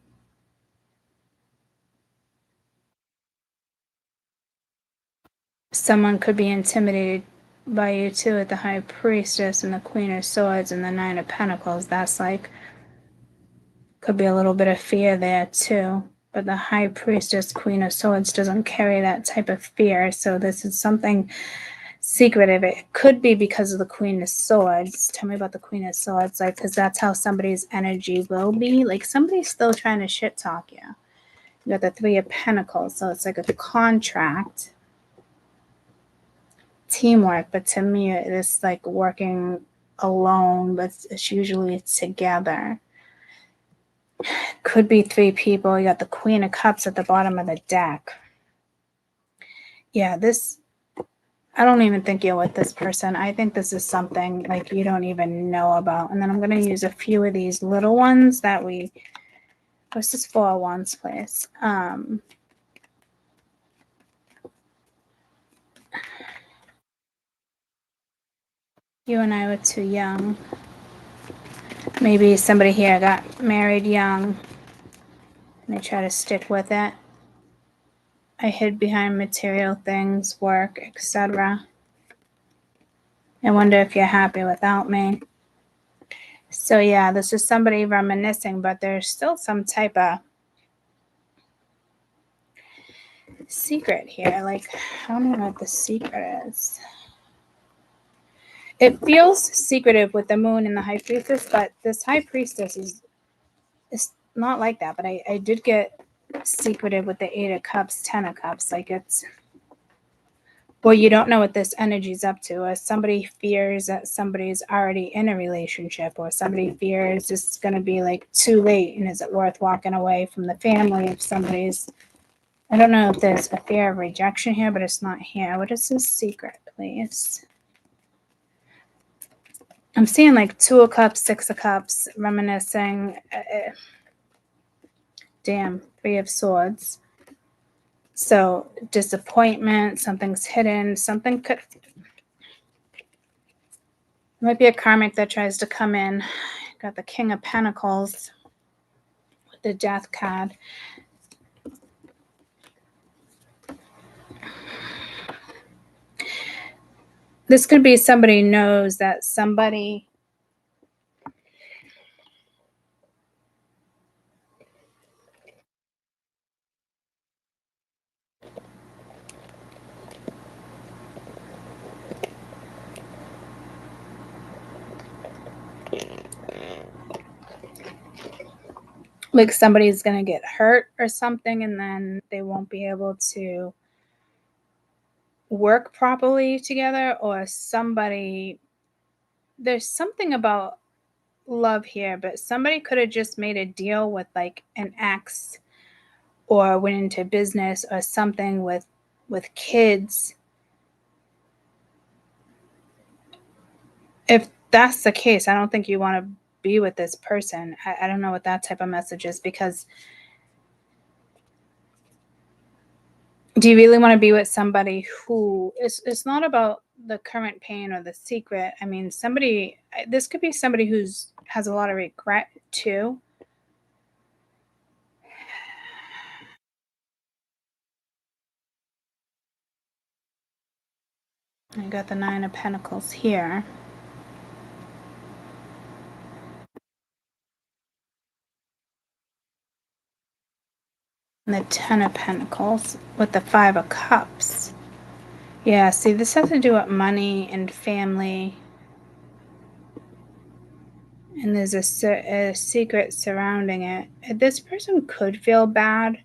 Someone could be intimidated by you too at the High Priestess and the Queen of Swords and the Nine of Pentacles. That's like, could be a little bit of fear there too. But the High Priestess, Queen of Swords doesn't carry that type of fear. So this is something secretive. It could be because of the Queen of Swords. Tell me about the Queen of Swords, like, because that's how somebody's energy will be. Like somebody's still trying to shit talk you. You got the Three of Pentacles, so it's like a contract, teamwork. But to me, it's like working alone, but it's usually together. Could be 3 people. You got the Queen of Cups at the bottom of the deck. Yeah, this, I don't even think you're with this person. I think this is something like you don't even know about. And then I'm going to use a few of these little ones that this is 4 wands, please. You and I were too young. Maybe somebody here got married young and they try to stick with it. I hid behind material things, work, etc. I wonder if you're happy without me. So yeah, this is somebody reminiscing, but there's still some type of secret here. Like, I don't know what the secret is. It feels secretive with the moon and the high priestess, but this high priestess is not like that. But I did get secretive with the 8 of cups, 10 of cups. Like it's, well, you don't know what this energy is up to. Or somebody fears that somebody's already in a relationship, or somebody fears it's going to be like too late. And is it worth walking away from the family if somebody's, I don't know if there's a fear of rejection here, but it's not here. What is this secret, please? I'm seeing like 2 of cups, 6 of cups, reminiscing. Damn, 3 of swords. So disappointment, something's hidden, something could, might be a karmic that tries to come in. Got the King of Pentacles with the Death card. This could be somebody knows that somebody like somebody's going to get hurt or something, and then they won't be able to work properly together, or somebody, there's something about love here, but somebody could have just made a deal with like an ex, or went into business or something with kids. If that's the case, I don't think you want to be with this person. I don't know what that type of message is, because do you really want to be with somebody who it's not about the current pain or the secret? I mean, somebody, this could be somebody who's has a lot of regret too. I got the 9 of Pentacles here. And the 10 of Pentacles with the 5 of Cups. Yeah, see, this has to do with money and family. And there's a secret surrounding it. This person could feel bad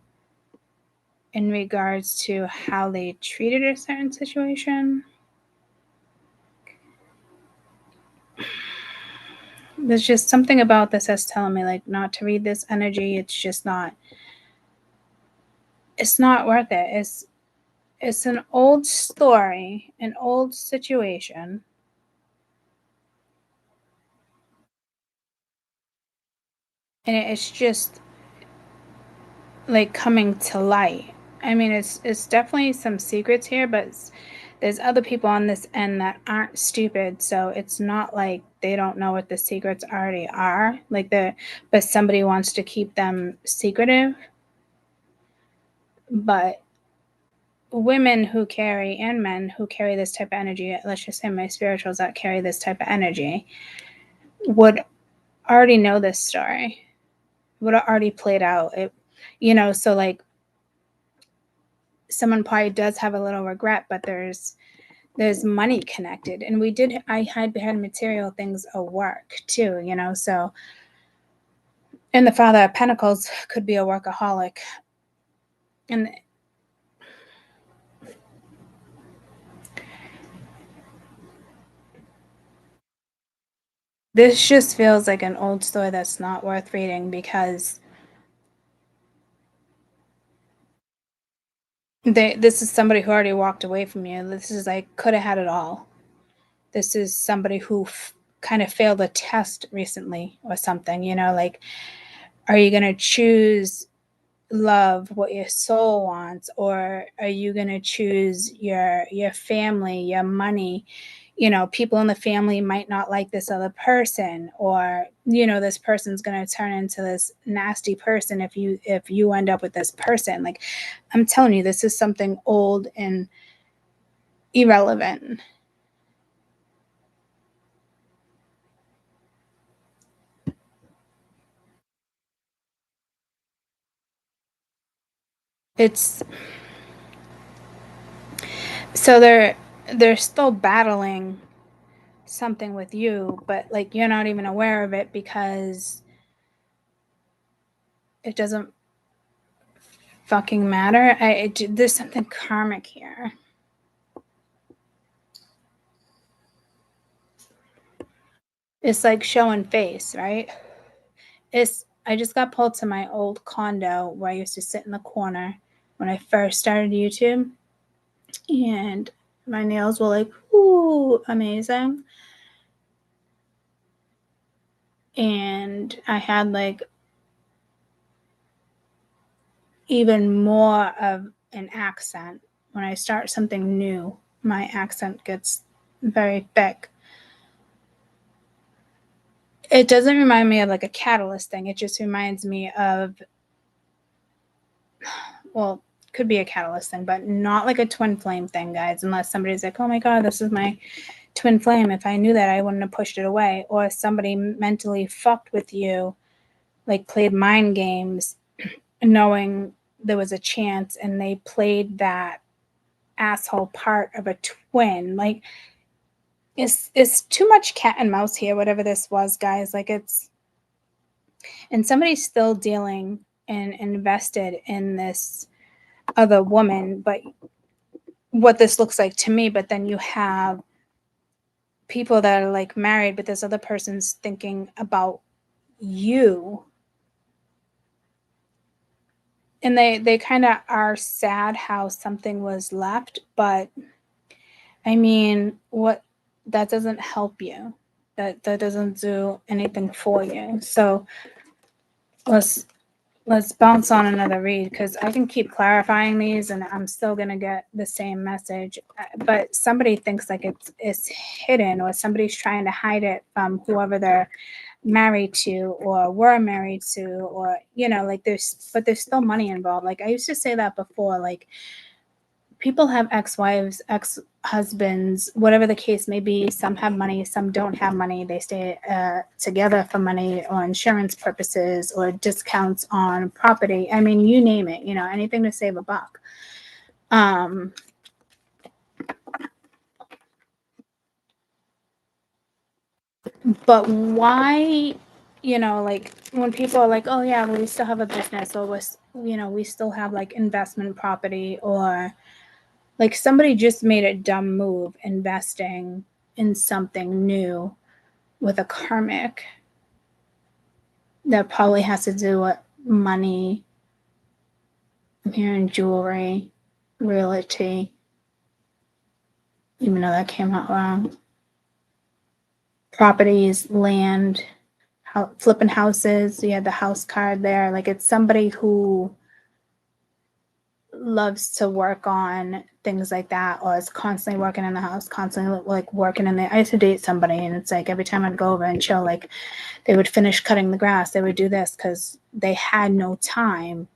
in regards to how they treated a certain situation. There's just something about this that's telling me like not to read this energy. It's just not, it's not worth it. It's an old story, an old situation. And it's just like coming to light. I mean, it's definitely some secrets here, but there's other people on this end that aren't stupid, so it's not like they don't know what the secrets already are. Like but somebody wants to keep them secretive. But women who carry, and men who carry this type of energy, let's just say my spirituals that carry this type of energy, would already know this story, would have already played out. It, so like someone probably does have a little regret, but there's money connected, and I hide behind material things at work too, so, and the Father of Pentacles could be a workaholic. And This just feels like an old story that's not worth reading because this is somebody who already walked away from you. This is like, could have had it all. This is somebody who kind of failed a test recently or something, you know, like, are you going to choose love, what your soul wants, or are you going to choose your family, your money? You know, people in the family might not like this other person, or, you know, this person's going to turn into this nasty person if you end up with this person. Like, I'm telling you, this is something old and irrelevant. It's so they're still battling something with you, but like you're not even aware of it because it doesn't fucking matter. There's something karmic here. It's like showing face, right? I just got pulled to my old condo where I used to sit in the corner when I first started YouTube, and my nails were like, ooh, amazing. And I had like even more of an accent. When I start something new, my accent gets very thick. It doesn't remind me of like a catalyst thing. It just reminds me of, well, could be a catalyst thing, but not like a twin flame thing, guys, unless somebody's like, oh my God, this is my twin flame. If I knew that, I wouldn't have pushed it away. Or somebody mentally fucked with you, like played mind games, knowing there was a chance, and they played that asshole part of a twin. Like, it's too much cat and mouse here, whatever this was, guys. Like, it's, and somebody's still dealing and invested in this other woman, but what this looks like to me. But then you have people that are like married, but this other person's thinking about you, and they kind of are sad how something was left. But I mean, what, that doesn't help you, that doesn't do anything for you. So let's bounce on another read, because I can keep clarifying these and I'm still going to get the same message. But somebody thinks like it's hidden, or somebody's trying to hide it from whoever they're married to or were married to, or, you know, like there's still money involved. Like, I used to say that before, like, people have ex-wives, ex-husbands, whatever the case may be. Some have money, some don't have money. They stay together for money or insurance purposes or discounts on property. I mean, you name it, you know, anything to save a buck. But why, you know, like when people are like, oh yeah, well, we still have a business, or we still have like investment property, or like somebody just made a dumb move investing in something new with a karmic that probably has to do with money. I'm hearing jewelry, realty, even though that came out wrong. Properties, land, flipping houses. You had the house card there. Like, it's somebody who loves to work on things like that, or is constantly working in the house, constantly like working in the. I used to date somebody, and it's like every time I'd go over and chill, like they would finish cutting the grass, they would do this because they had no time.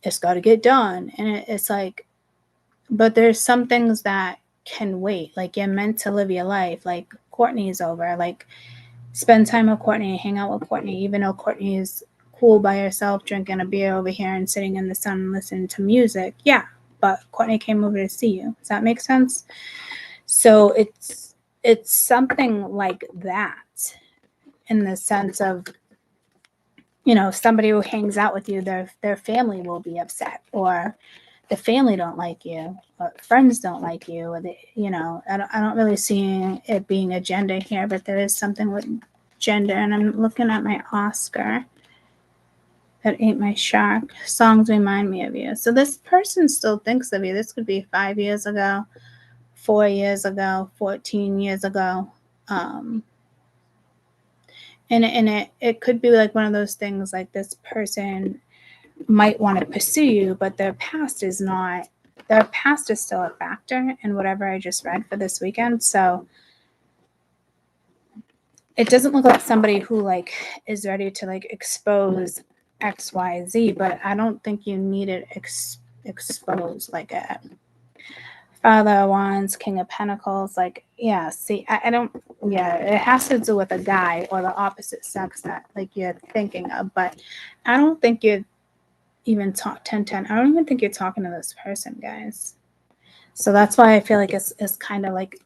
It's got to get done, and it's like, but there's some things that can wait. Like, you're meant to live your life. Like, Courtney's over. Like, spend time with Courtney, hang out with Courtney, even though Courtney is cool by herself, drinking a beer over here and sitting in the sun and listening to music. Yeah, but Courtney came over to see you. Does that make sense? So it's something like that, in the sense of, you know, somebody who hangs out with you, their family will be upset, or the family don't like you, or friends don't like you, or I don't really see it being a gender here, but there is something with gender. And I'm looking at my Oscar. That ain't my shark. Songs remind me of you. So this person still thinks of you. This could be 5 years ago, 4 years ago, 14 years ago. And it could be like one of those things, like this person might want to pursue you, but their past is still a factor in whatever I just read for this weekend. So it doesn't look like somebody who like is ready to like expose XYZ, but I don't think you need it exposed like a Father of Wands, King of Pentacles. Like, yeah, see, I don't, yeah, it has to do with a guy or the opposite sex that like you're thinking of, but I don't think you're even 10. I don't even think you're talking to this person, guys. So that's why I feel like it's kind of like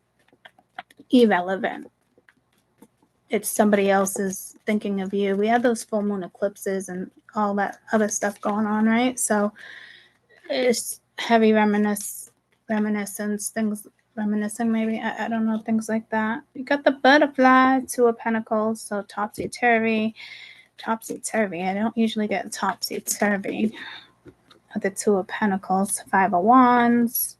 irrelevant. It's somebody else's thinking of you. We had those full moon eclipses and all that other stuff going on, right? So it's heavy reminiscence, things reminiscing maybe. I don't know, things like that. You got the butterfly, Two of Pentacles, so topsy-turvy. I don't usually get topsy-turvy. The Two of Pentacles, Five of Wands.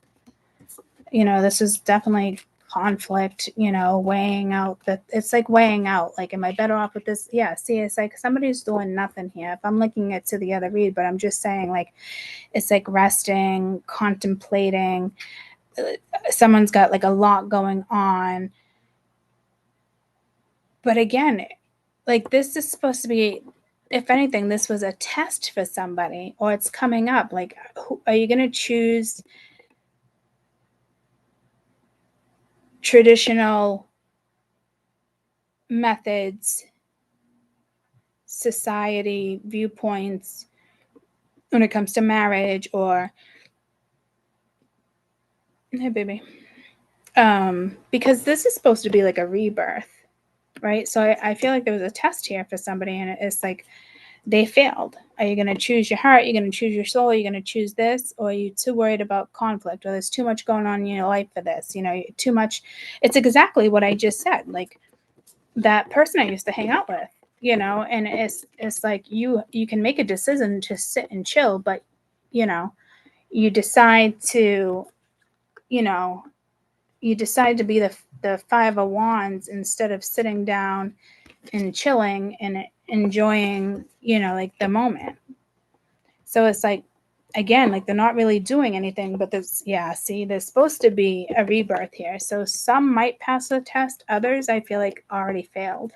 This is definitely conflict, weighing out it's like weighing out, like, am I better off with this? Yeah, see, it's like somebody's doing nothing here. If I'm looking at to the other read, but I'm just saying, like, it's like resting, contemplating. Someone's got like a lot going on. But again, like, this is supposed to be, if anything, this was a test for somebody, or it's coming up. Like, are you going to choose traditional methods, society viewpoints when it comes to marriage, or hey baby, because this is supposed to be like a rebirth, right? So I feel like there was a test here for somebody, and it's like they failed. Are you going to choose your heart? You're going to choose your soul? Are you going to choose this? Or are you too worried about conflict? Or there's too much going on in your life for this? Too much. It's exactly what I just said. Like, that person I used to hang out with, and it's like you can make a decision to sit and chill, but you decide to be the Five of Wands instead of sitting down and chilling and enjoying like the moment. So it's like, again, like, they're not really doing anything, but there's supposed to be a rebirth here. So some might pass the test, others I feel like already failed.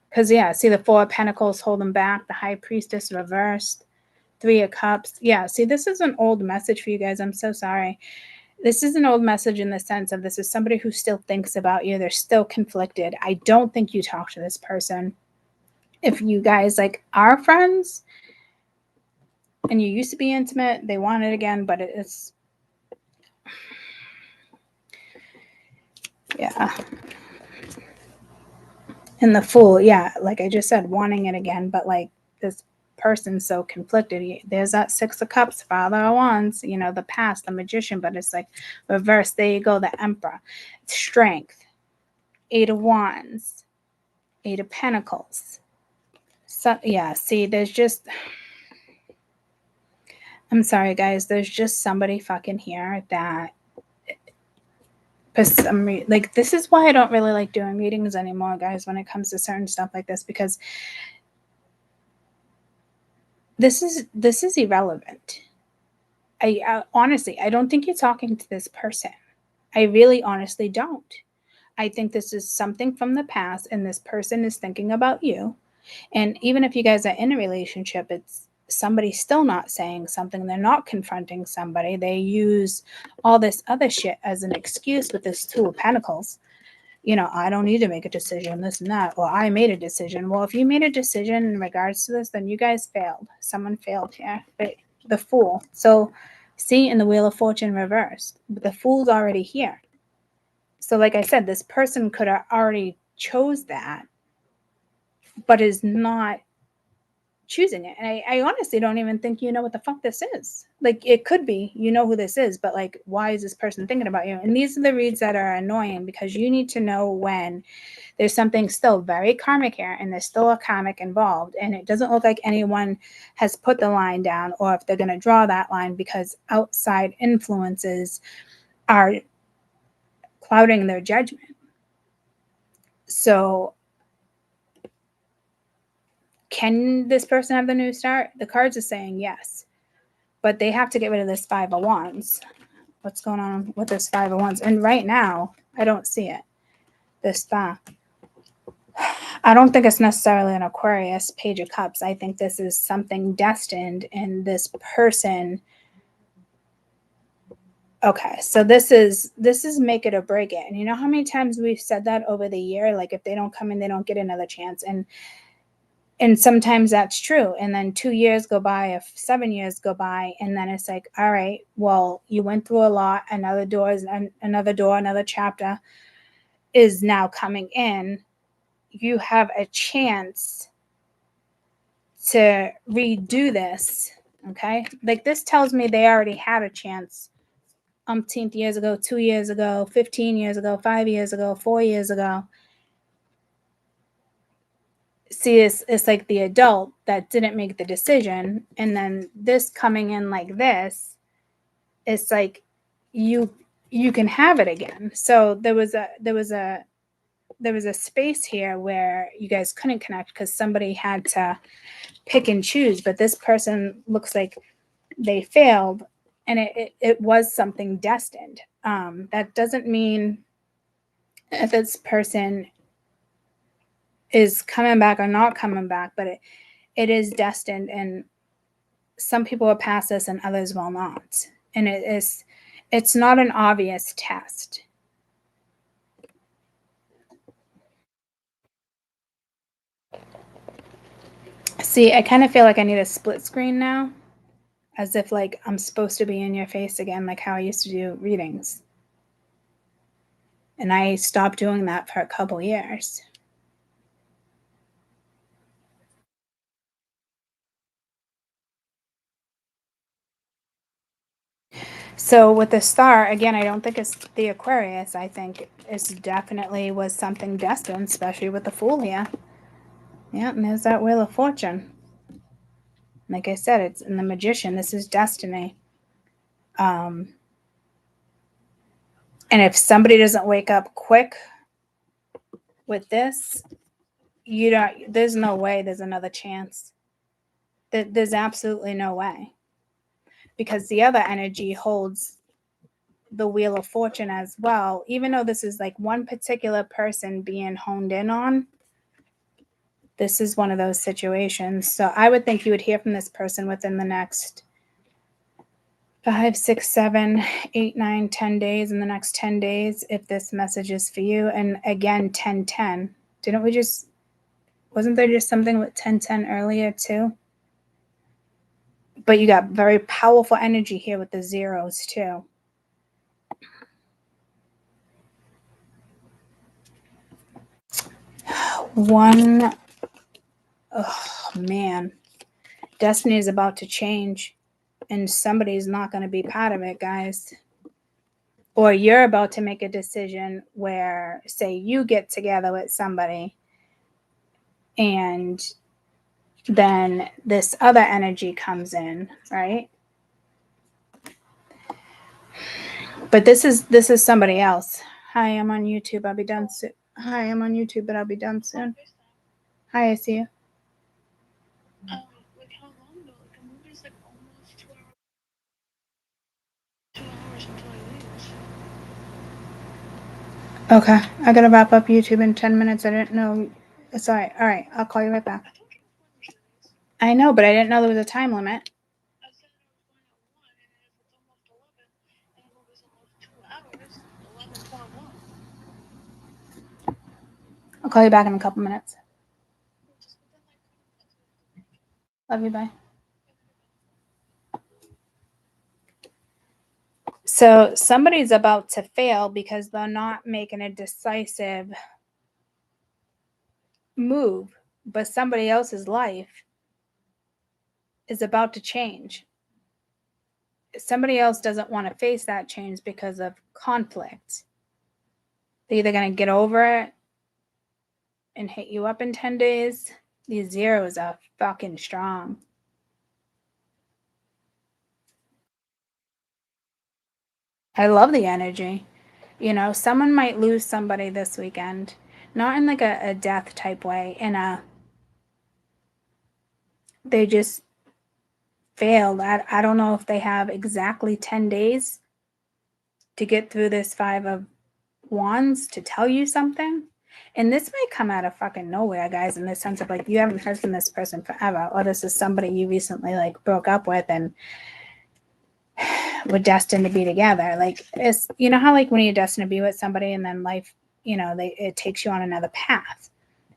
Because see, the Four of Pentacles holding back, the High Priestess reversed, Three of Cups. See, this is an old message for you guys. I'm so sorry. This is an old message in the sense of, this is somebody who still thinks about you. They're still conflicted. I don't think you talk to this person. If you guys like are friends and you used to be intimate, they want it again, but it's and the Fool, like I just said, wanting it again, but like, this person's so conflicted. There's that Six of Cups, Father of Wands, the past, the Magician, but it's like reverse. There you go, the Emperor, Strength, Eight of Wands, Eight of Pentacles. So see, there's just, I'm sorry guys, there's just somebody fucking here that for some reason, like, this is why I don't really like doing readings anymore, guys, when it comes to certain stuff like this, because this is irrelevant. I honestly, I don't think you're talking to this person. I really honestly don't. I think this is something from the past, and this person is thinking about you. And even if you guys are in a relationship, it's somebody still not saying something. They're not confronting somebody. They use all this other shit as an excuse with this Two of Pentacles. I don't need to make a decision, this and that. Well, I made a decision. Well, if you made a decision in regards to this, then you guys failed. Someone failed here. But the Fool. So see, in the Wheel of Fortune reversed, but the Fool's already here. So like I said, this person could have already chose that, but is not choosing it. And I honestly don't even think you know what the fuck this is. Like, it could be, you know who this is, but like, why is this person thinking about you? And these are the reads that are annoying, because you need to know when there's something still very karmic here and there's still a karmic involved. And it doesn't look like anyone has put the line down, or if they're going to draw that line, because outside influences are clouding their judgment. So can this person have the new start? The cards are saying yes, but they have to get rid of this Five of Wands. What's going on with this Five of Wands? And right now, I don't see it. This star. I don't think it's necessarily an Aquarius, Page of Cups. I think this is something destined, and this person. Okay, so this is make it or break it. And you know how many times we've said that over the year? Like, if they don't come in, they don't get another chance. And sometimes that's true. And then 2 years go by, if 7 years go by, and then it's like, all right, well, you went through a lot. Another door, another chapter is now coming in. You have a chance to redo this. Okay. Like, this tells me they already had a chance umpteenth years ago, 2 years ago, 15 years ago, 5 years ago, 4 years ago. See, it's like the adult that didn't make the decision, and then this coming in like this, it's like you can have it again. So there was a space here where you guys couldn't connect because somebody had to pick and choose, but this person looks like they failed, and it was something destined. That doesn't mean if this person is coming back or not coming back, but it is destined, and some people will pass this and others will not. And it's not an obvious test. See, I kind of feel like I need a split screen now, as if like I'm supposed to be in your face again, like how I used to do readings. And I stopped doing that for a couple years. So with the star, again, I don't think it's the Aquarius. I think it's definitely was something destined, especially with the Fool here. Yeah, and there's that Wheel of Fortune. Like I said, it's in the Magician. This is destiny. And if somebody doesn't wake up quick with this, there's no way there's another chance. There's absolutely no way. Because the other energy holds the Wheel of Fortune as well. Even though this is like one particular person being honed in on, this is one of those situations. So I would think you would hear from this person within the next 5, 6, 7, 8, 9, 10 days. In the next 10 days, if this message is for you. And again, 10-10. Wasn't there just something with 10-10 earlier too? But you got very powerful energy here with the zeros too. One, oh man, destiny is about to change, and somebody's not going to be part of it, guys. Or you're about to make a decision where, say, you get together with somebody, and then this other energy comes in, right? But this is somebody else. Hi, I'm on YouTube. I'll be done soon. Hi, I'm on YouTube, but I'll be done soon. Hi, I see you. Okay, I gotta wrap up YouTube in 10 minutes. I didn't know. It's all right. All right, I'll call you right back. I know, but I didn't know there was a time limit. I'll call you back in a couple minutes. Love you, bye. So somebody's about to fail because they're not making a decisive move, but somebody else's life is about to change. Somebody else doesn't want to face that change because of conflict. They're either going to get over it and hit you up in 10 days. These zeros are fucking strong. I love the energy. You know, someone might lose somebody this weekend. Not in like a death type way. They just failed. I don't know if they have exactly 10 days to get through this 5 of Wands to tell you something. And this might come out of fucking nowhere, guys, in the sense of like you haven't heard from this person forever, or this is somebody you recently like broke up with and were destined to be together. Like, it's, you know how like when you're destined to be with somebody and then life, you know, it takes you on another path,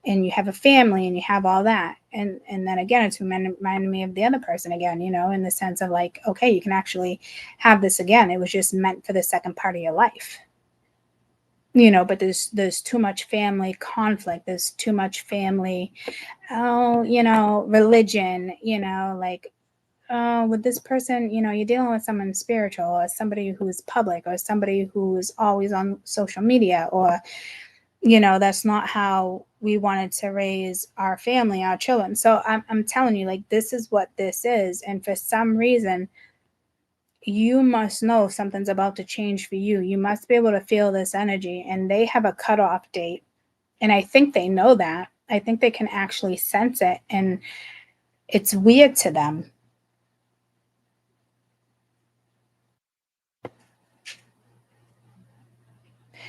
and you have a family and you have all that, and then again it's reminding me of the other person again, you know, in the sense of like, okay, you can actually have this again. It was just meant for the second part of your life. You know, but there's too much family conflict. There's too much family, you know, religion, you know, like, with this person, you know, you're dealing with someone spiritual or somebody who's public or somebody who's always on social media, or, you know, that's not how we wanted to raise our family, our children. So I'm telling you, like, this is what this is. And for some reason, you must know something's about to change for you. You must be able to feel this energy, and they have a cutoff date. And I think they know that. I think they can actually sense it, and it's weird to them.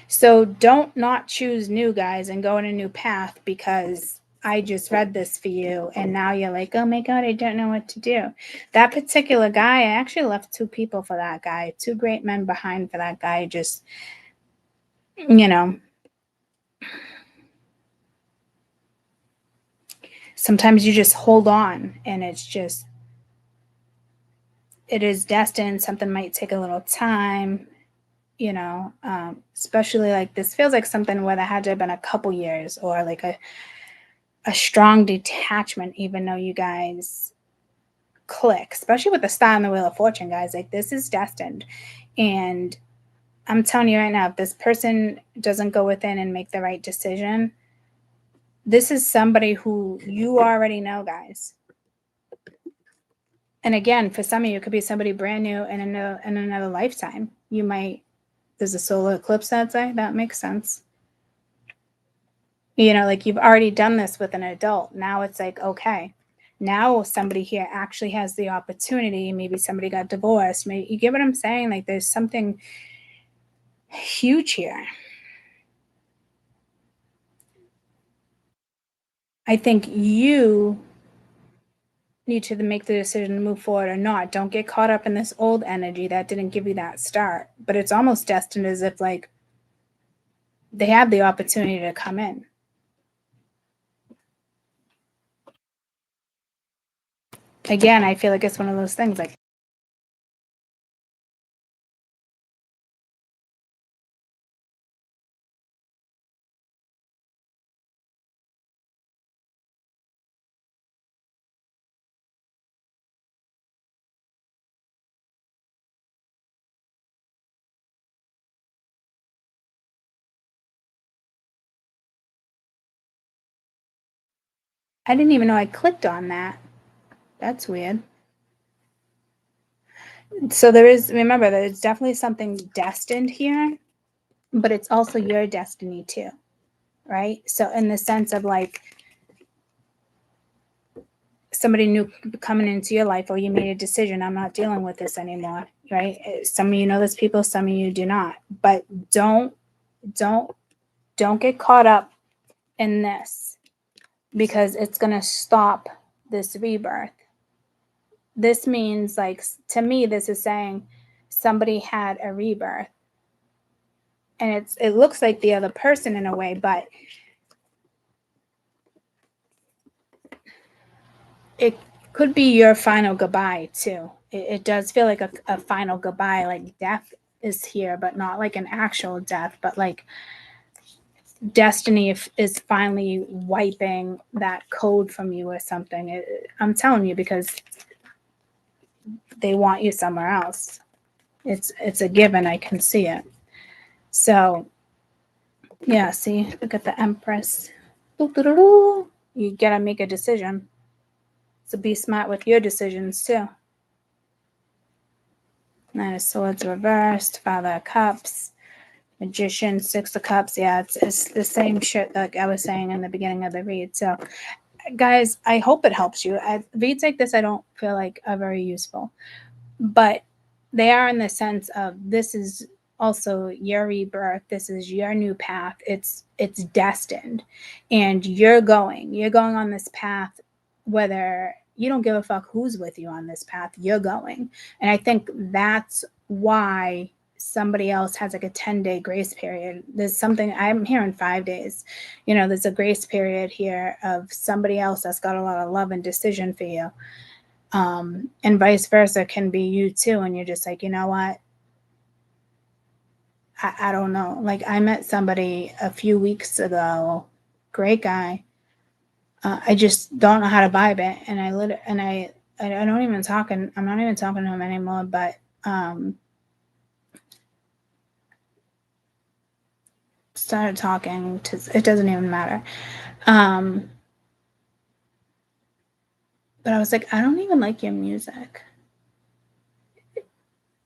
So don't not choose new, guys, and go in a new path because I just read this for you and now you're like, oh my God, I don't know what to do. That particular guy, I actually left 2 people for that guy, 2 great men behind for that guy. Just, you know, sometimes you just hold on, and it's just, it is destined. Something might take a little time, you know, especially like this feels like something where there had to have been a couple years or like a strong detachment, even though you guys click, especially with the star and the Wheel of Fortune, guys. Like, this is destined. And I'm telling you right now, if this person doesn't go within and make the right decision, this is somebody who you already know, guys. And again, for some of you, it could be somebody brand new in another lifetime. You might, there's a solar eclipse that day. That makes sense. You know, like you've already done this with an adult. Now it's like, okay, now somebody here actually has the opportunity. Maybe somebody got divorced. Maybe, you get what I'm saying? Like, there's something huge here. I think you need to make the decision to move forward or not. Don't get caught up in this old energy that didn't give you that start. But it's almost destined as if like they have the opportunity to come in. Again, I feel like it's one of those things like, I didn't even know I clicked on that. That's weird. So there is, remember, there's definitely something destined here, but it's also your destiny too, right? So in the sense of like somebody new coming into your life, or you made a decision, I'm not dealing with this anymore, right? Some of you know this people, some of you do not. But don't get caught up in this, because it's going to stop this rebirth. This means, like, to me, this is saying somebody had a rebirth, and it looks like the other person in a way, but it could be your final goodbye too. It does feel like a final goodbye, like death is here, but not like an actual death, but like destiny is finally wiping that code from you or something. I'm telling you, because they want you somewhere else. It's a given. I can see it. So yeah, see, look at the Empress. Doo-doo-doo-doo. You gotta make a decision. So be smart with your decisions too. Nine of Swords reversed, Father of Cups, Magician, Six of Cups. Yeah, it's the same shit like I was saying in the beginning of the read. So, guys, I hope it helps you. Reads like this I don't feel like are very useful, but they are in the sense of this is also your rebirth. This is your new path. It's destined, and you're going on this path, whether you don't give a fuck who's with you on this path, you're going. And I think that's why somebody else has like a 10-day grace period. There's something I'm hearing 5 days. You know, there's a grace period here of somebody else that's got a lot of love and decision for you. And vice versa can be you too. And you're just like, you know what? I don't know. Like I met somebody a few weeks ago, great guy. I just don't know how to vibe it. And I don't even talking. I'm not even talking to him anymore, but, started talking to, it doesn't even matter. But I was like, I don't even like your music.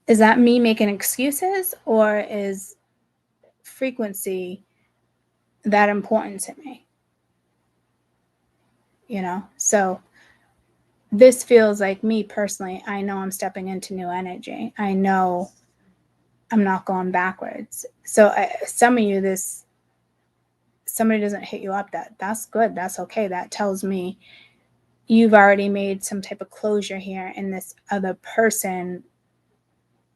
Is that me making excuses, or is frequency that important to me? You know, so this feels like me personally. I know I'm stepping into new energy. I know I'm not going backwards. So some of you, somebody doesn't hit you up, that's good. That's okay. That tells me you've already made some type of closure here, and this other person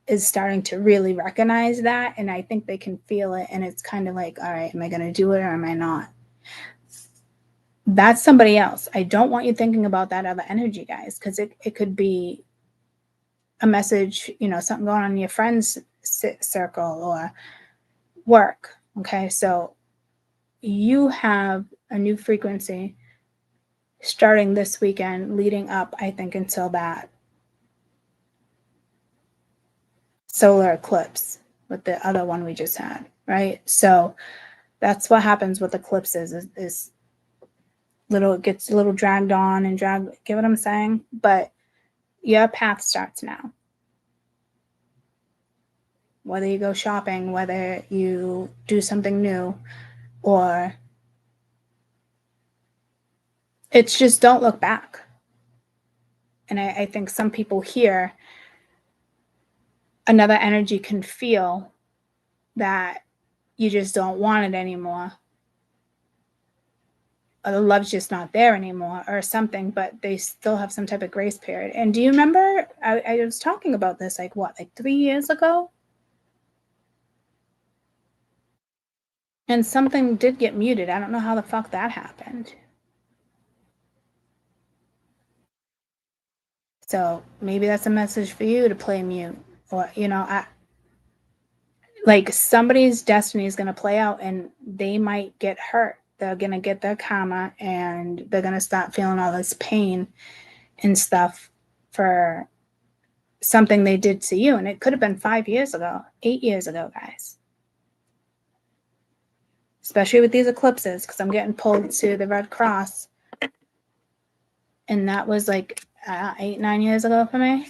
is starting to really recognize that. And I think they can feel it. And it's kind of like, all right, am I going to do it or am I not? That's somebody else. I don't want you thinking about that other energy, guys, because it could be a message, you know, something going on in your friend's circle or work. Okay. So you have a new frequency starting this weekend, leading up, I think, until that solar eclipse with the other one we just had, right? So that's what happens with eclipses is it gets a little dragged on and get what I'm saying? But your path starts now. Whether you go shopping, whether you do something new, or it's just don't look back. And I think some people here, another energy can feel that you just don't want it anymore, or the love's just not there anymore or something, but they still have some type of grace period. And do you remember, I was talking about this like 3 years ago? And something did get muted. I don't know how the fuck that happened. So maybe that's a message for you to play mute. Or, you know, like somebody's destiny is going to play out and they might get hurt. They're going to get their karma and they're going to start feeling all this pain and stuff for something they did to you. And it could have been 5 years ago, 8 years ago, guys. Especially with these eclipses, because I'm getting pulled to the Red Cross. And that was like 8, 9 years ago for me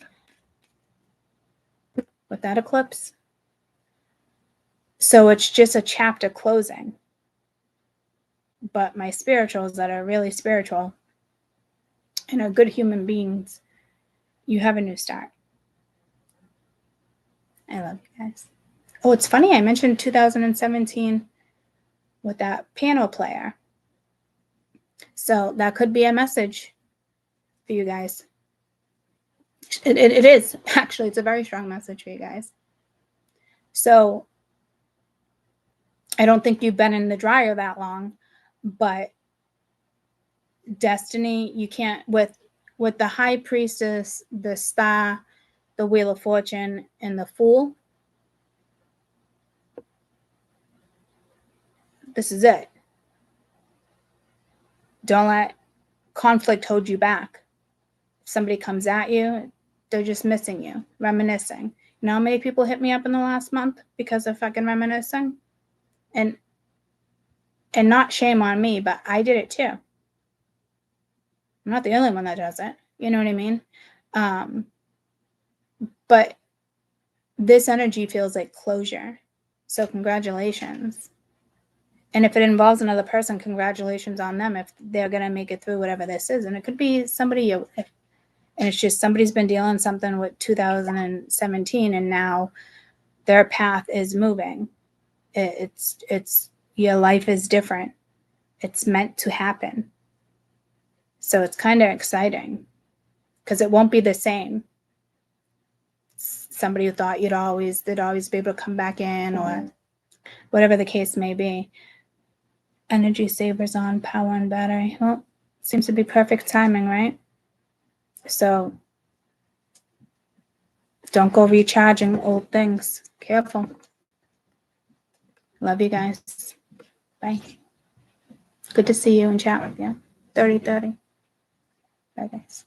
with that eclipse. So it's just a chapter closing. But my spirituals that are really spiritual and are good human beings, you have a new start. I love you guys. Oh, it's funny. I mentioned 2017 with that piano player. So that could be a message for you guys. It is. Actually, it's a very strong message for you guys. So I don't think you've been in the dryer that long, but destiny, you can't, with the High Priestess, the Star, the Wheel of Fortune, and the Fool. This is it. Don't let conflict hold you back. If somebody comes at you, They're just missing you, reminiscing. You know how many people hit me up in the last month because of fucking reminiscing? And not shame on me, but I did it too. I'm not the only one that does it. You know what I mean? But this energy feels like closure. So congratulations. And if it involves another person, congratulations on them if they're going to make it through whatever this is. And it could be somebody you, and it's just somebody's been dealing something with 2017 and now their path is moving. It's your life is different. It's meant to happen. So it's kind of exciting because it won't be the same. Somebody who thought they'd always be able to come back in or whatever the case may be. Energy savers on, power and battery. Well, seems to be perfect timing, right? So don't go recharging old things. Careful. Love you guys. Bye. Good to see you and chat with you. 30-30. Bye, guys.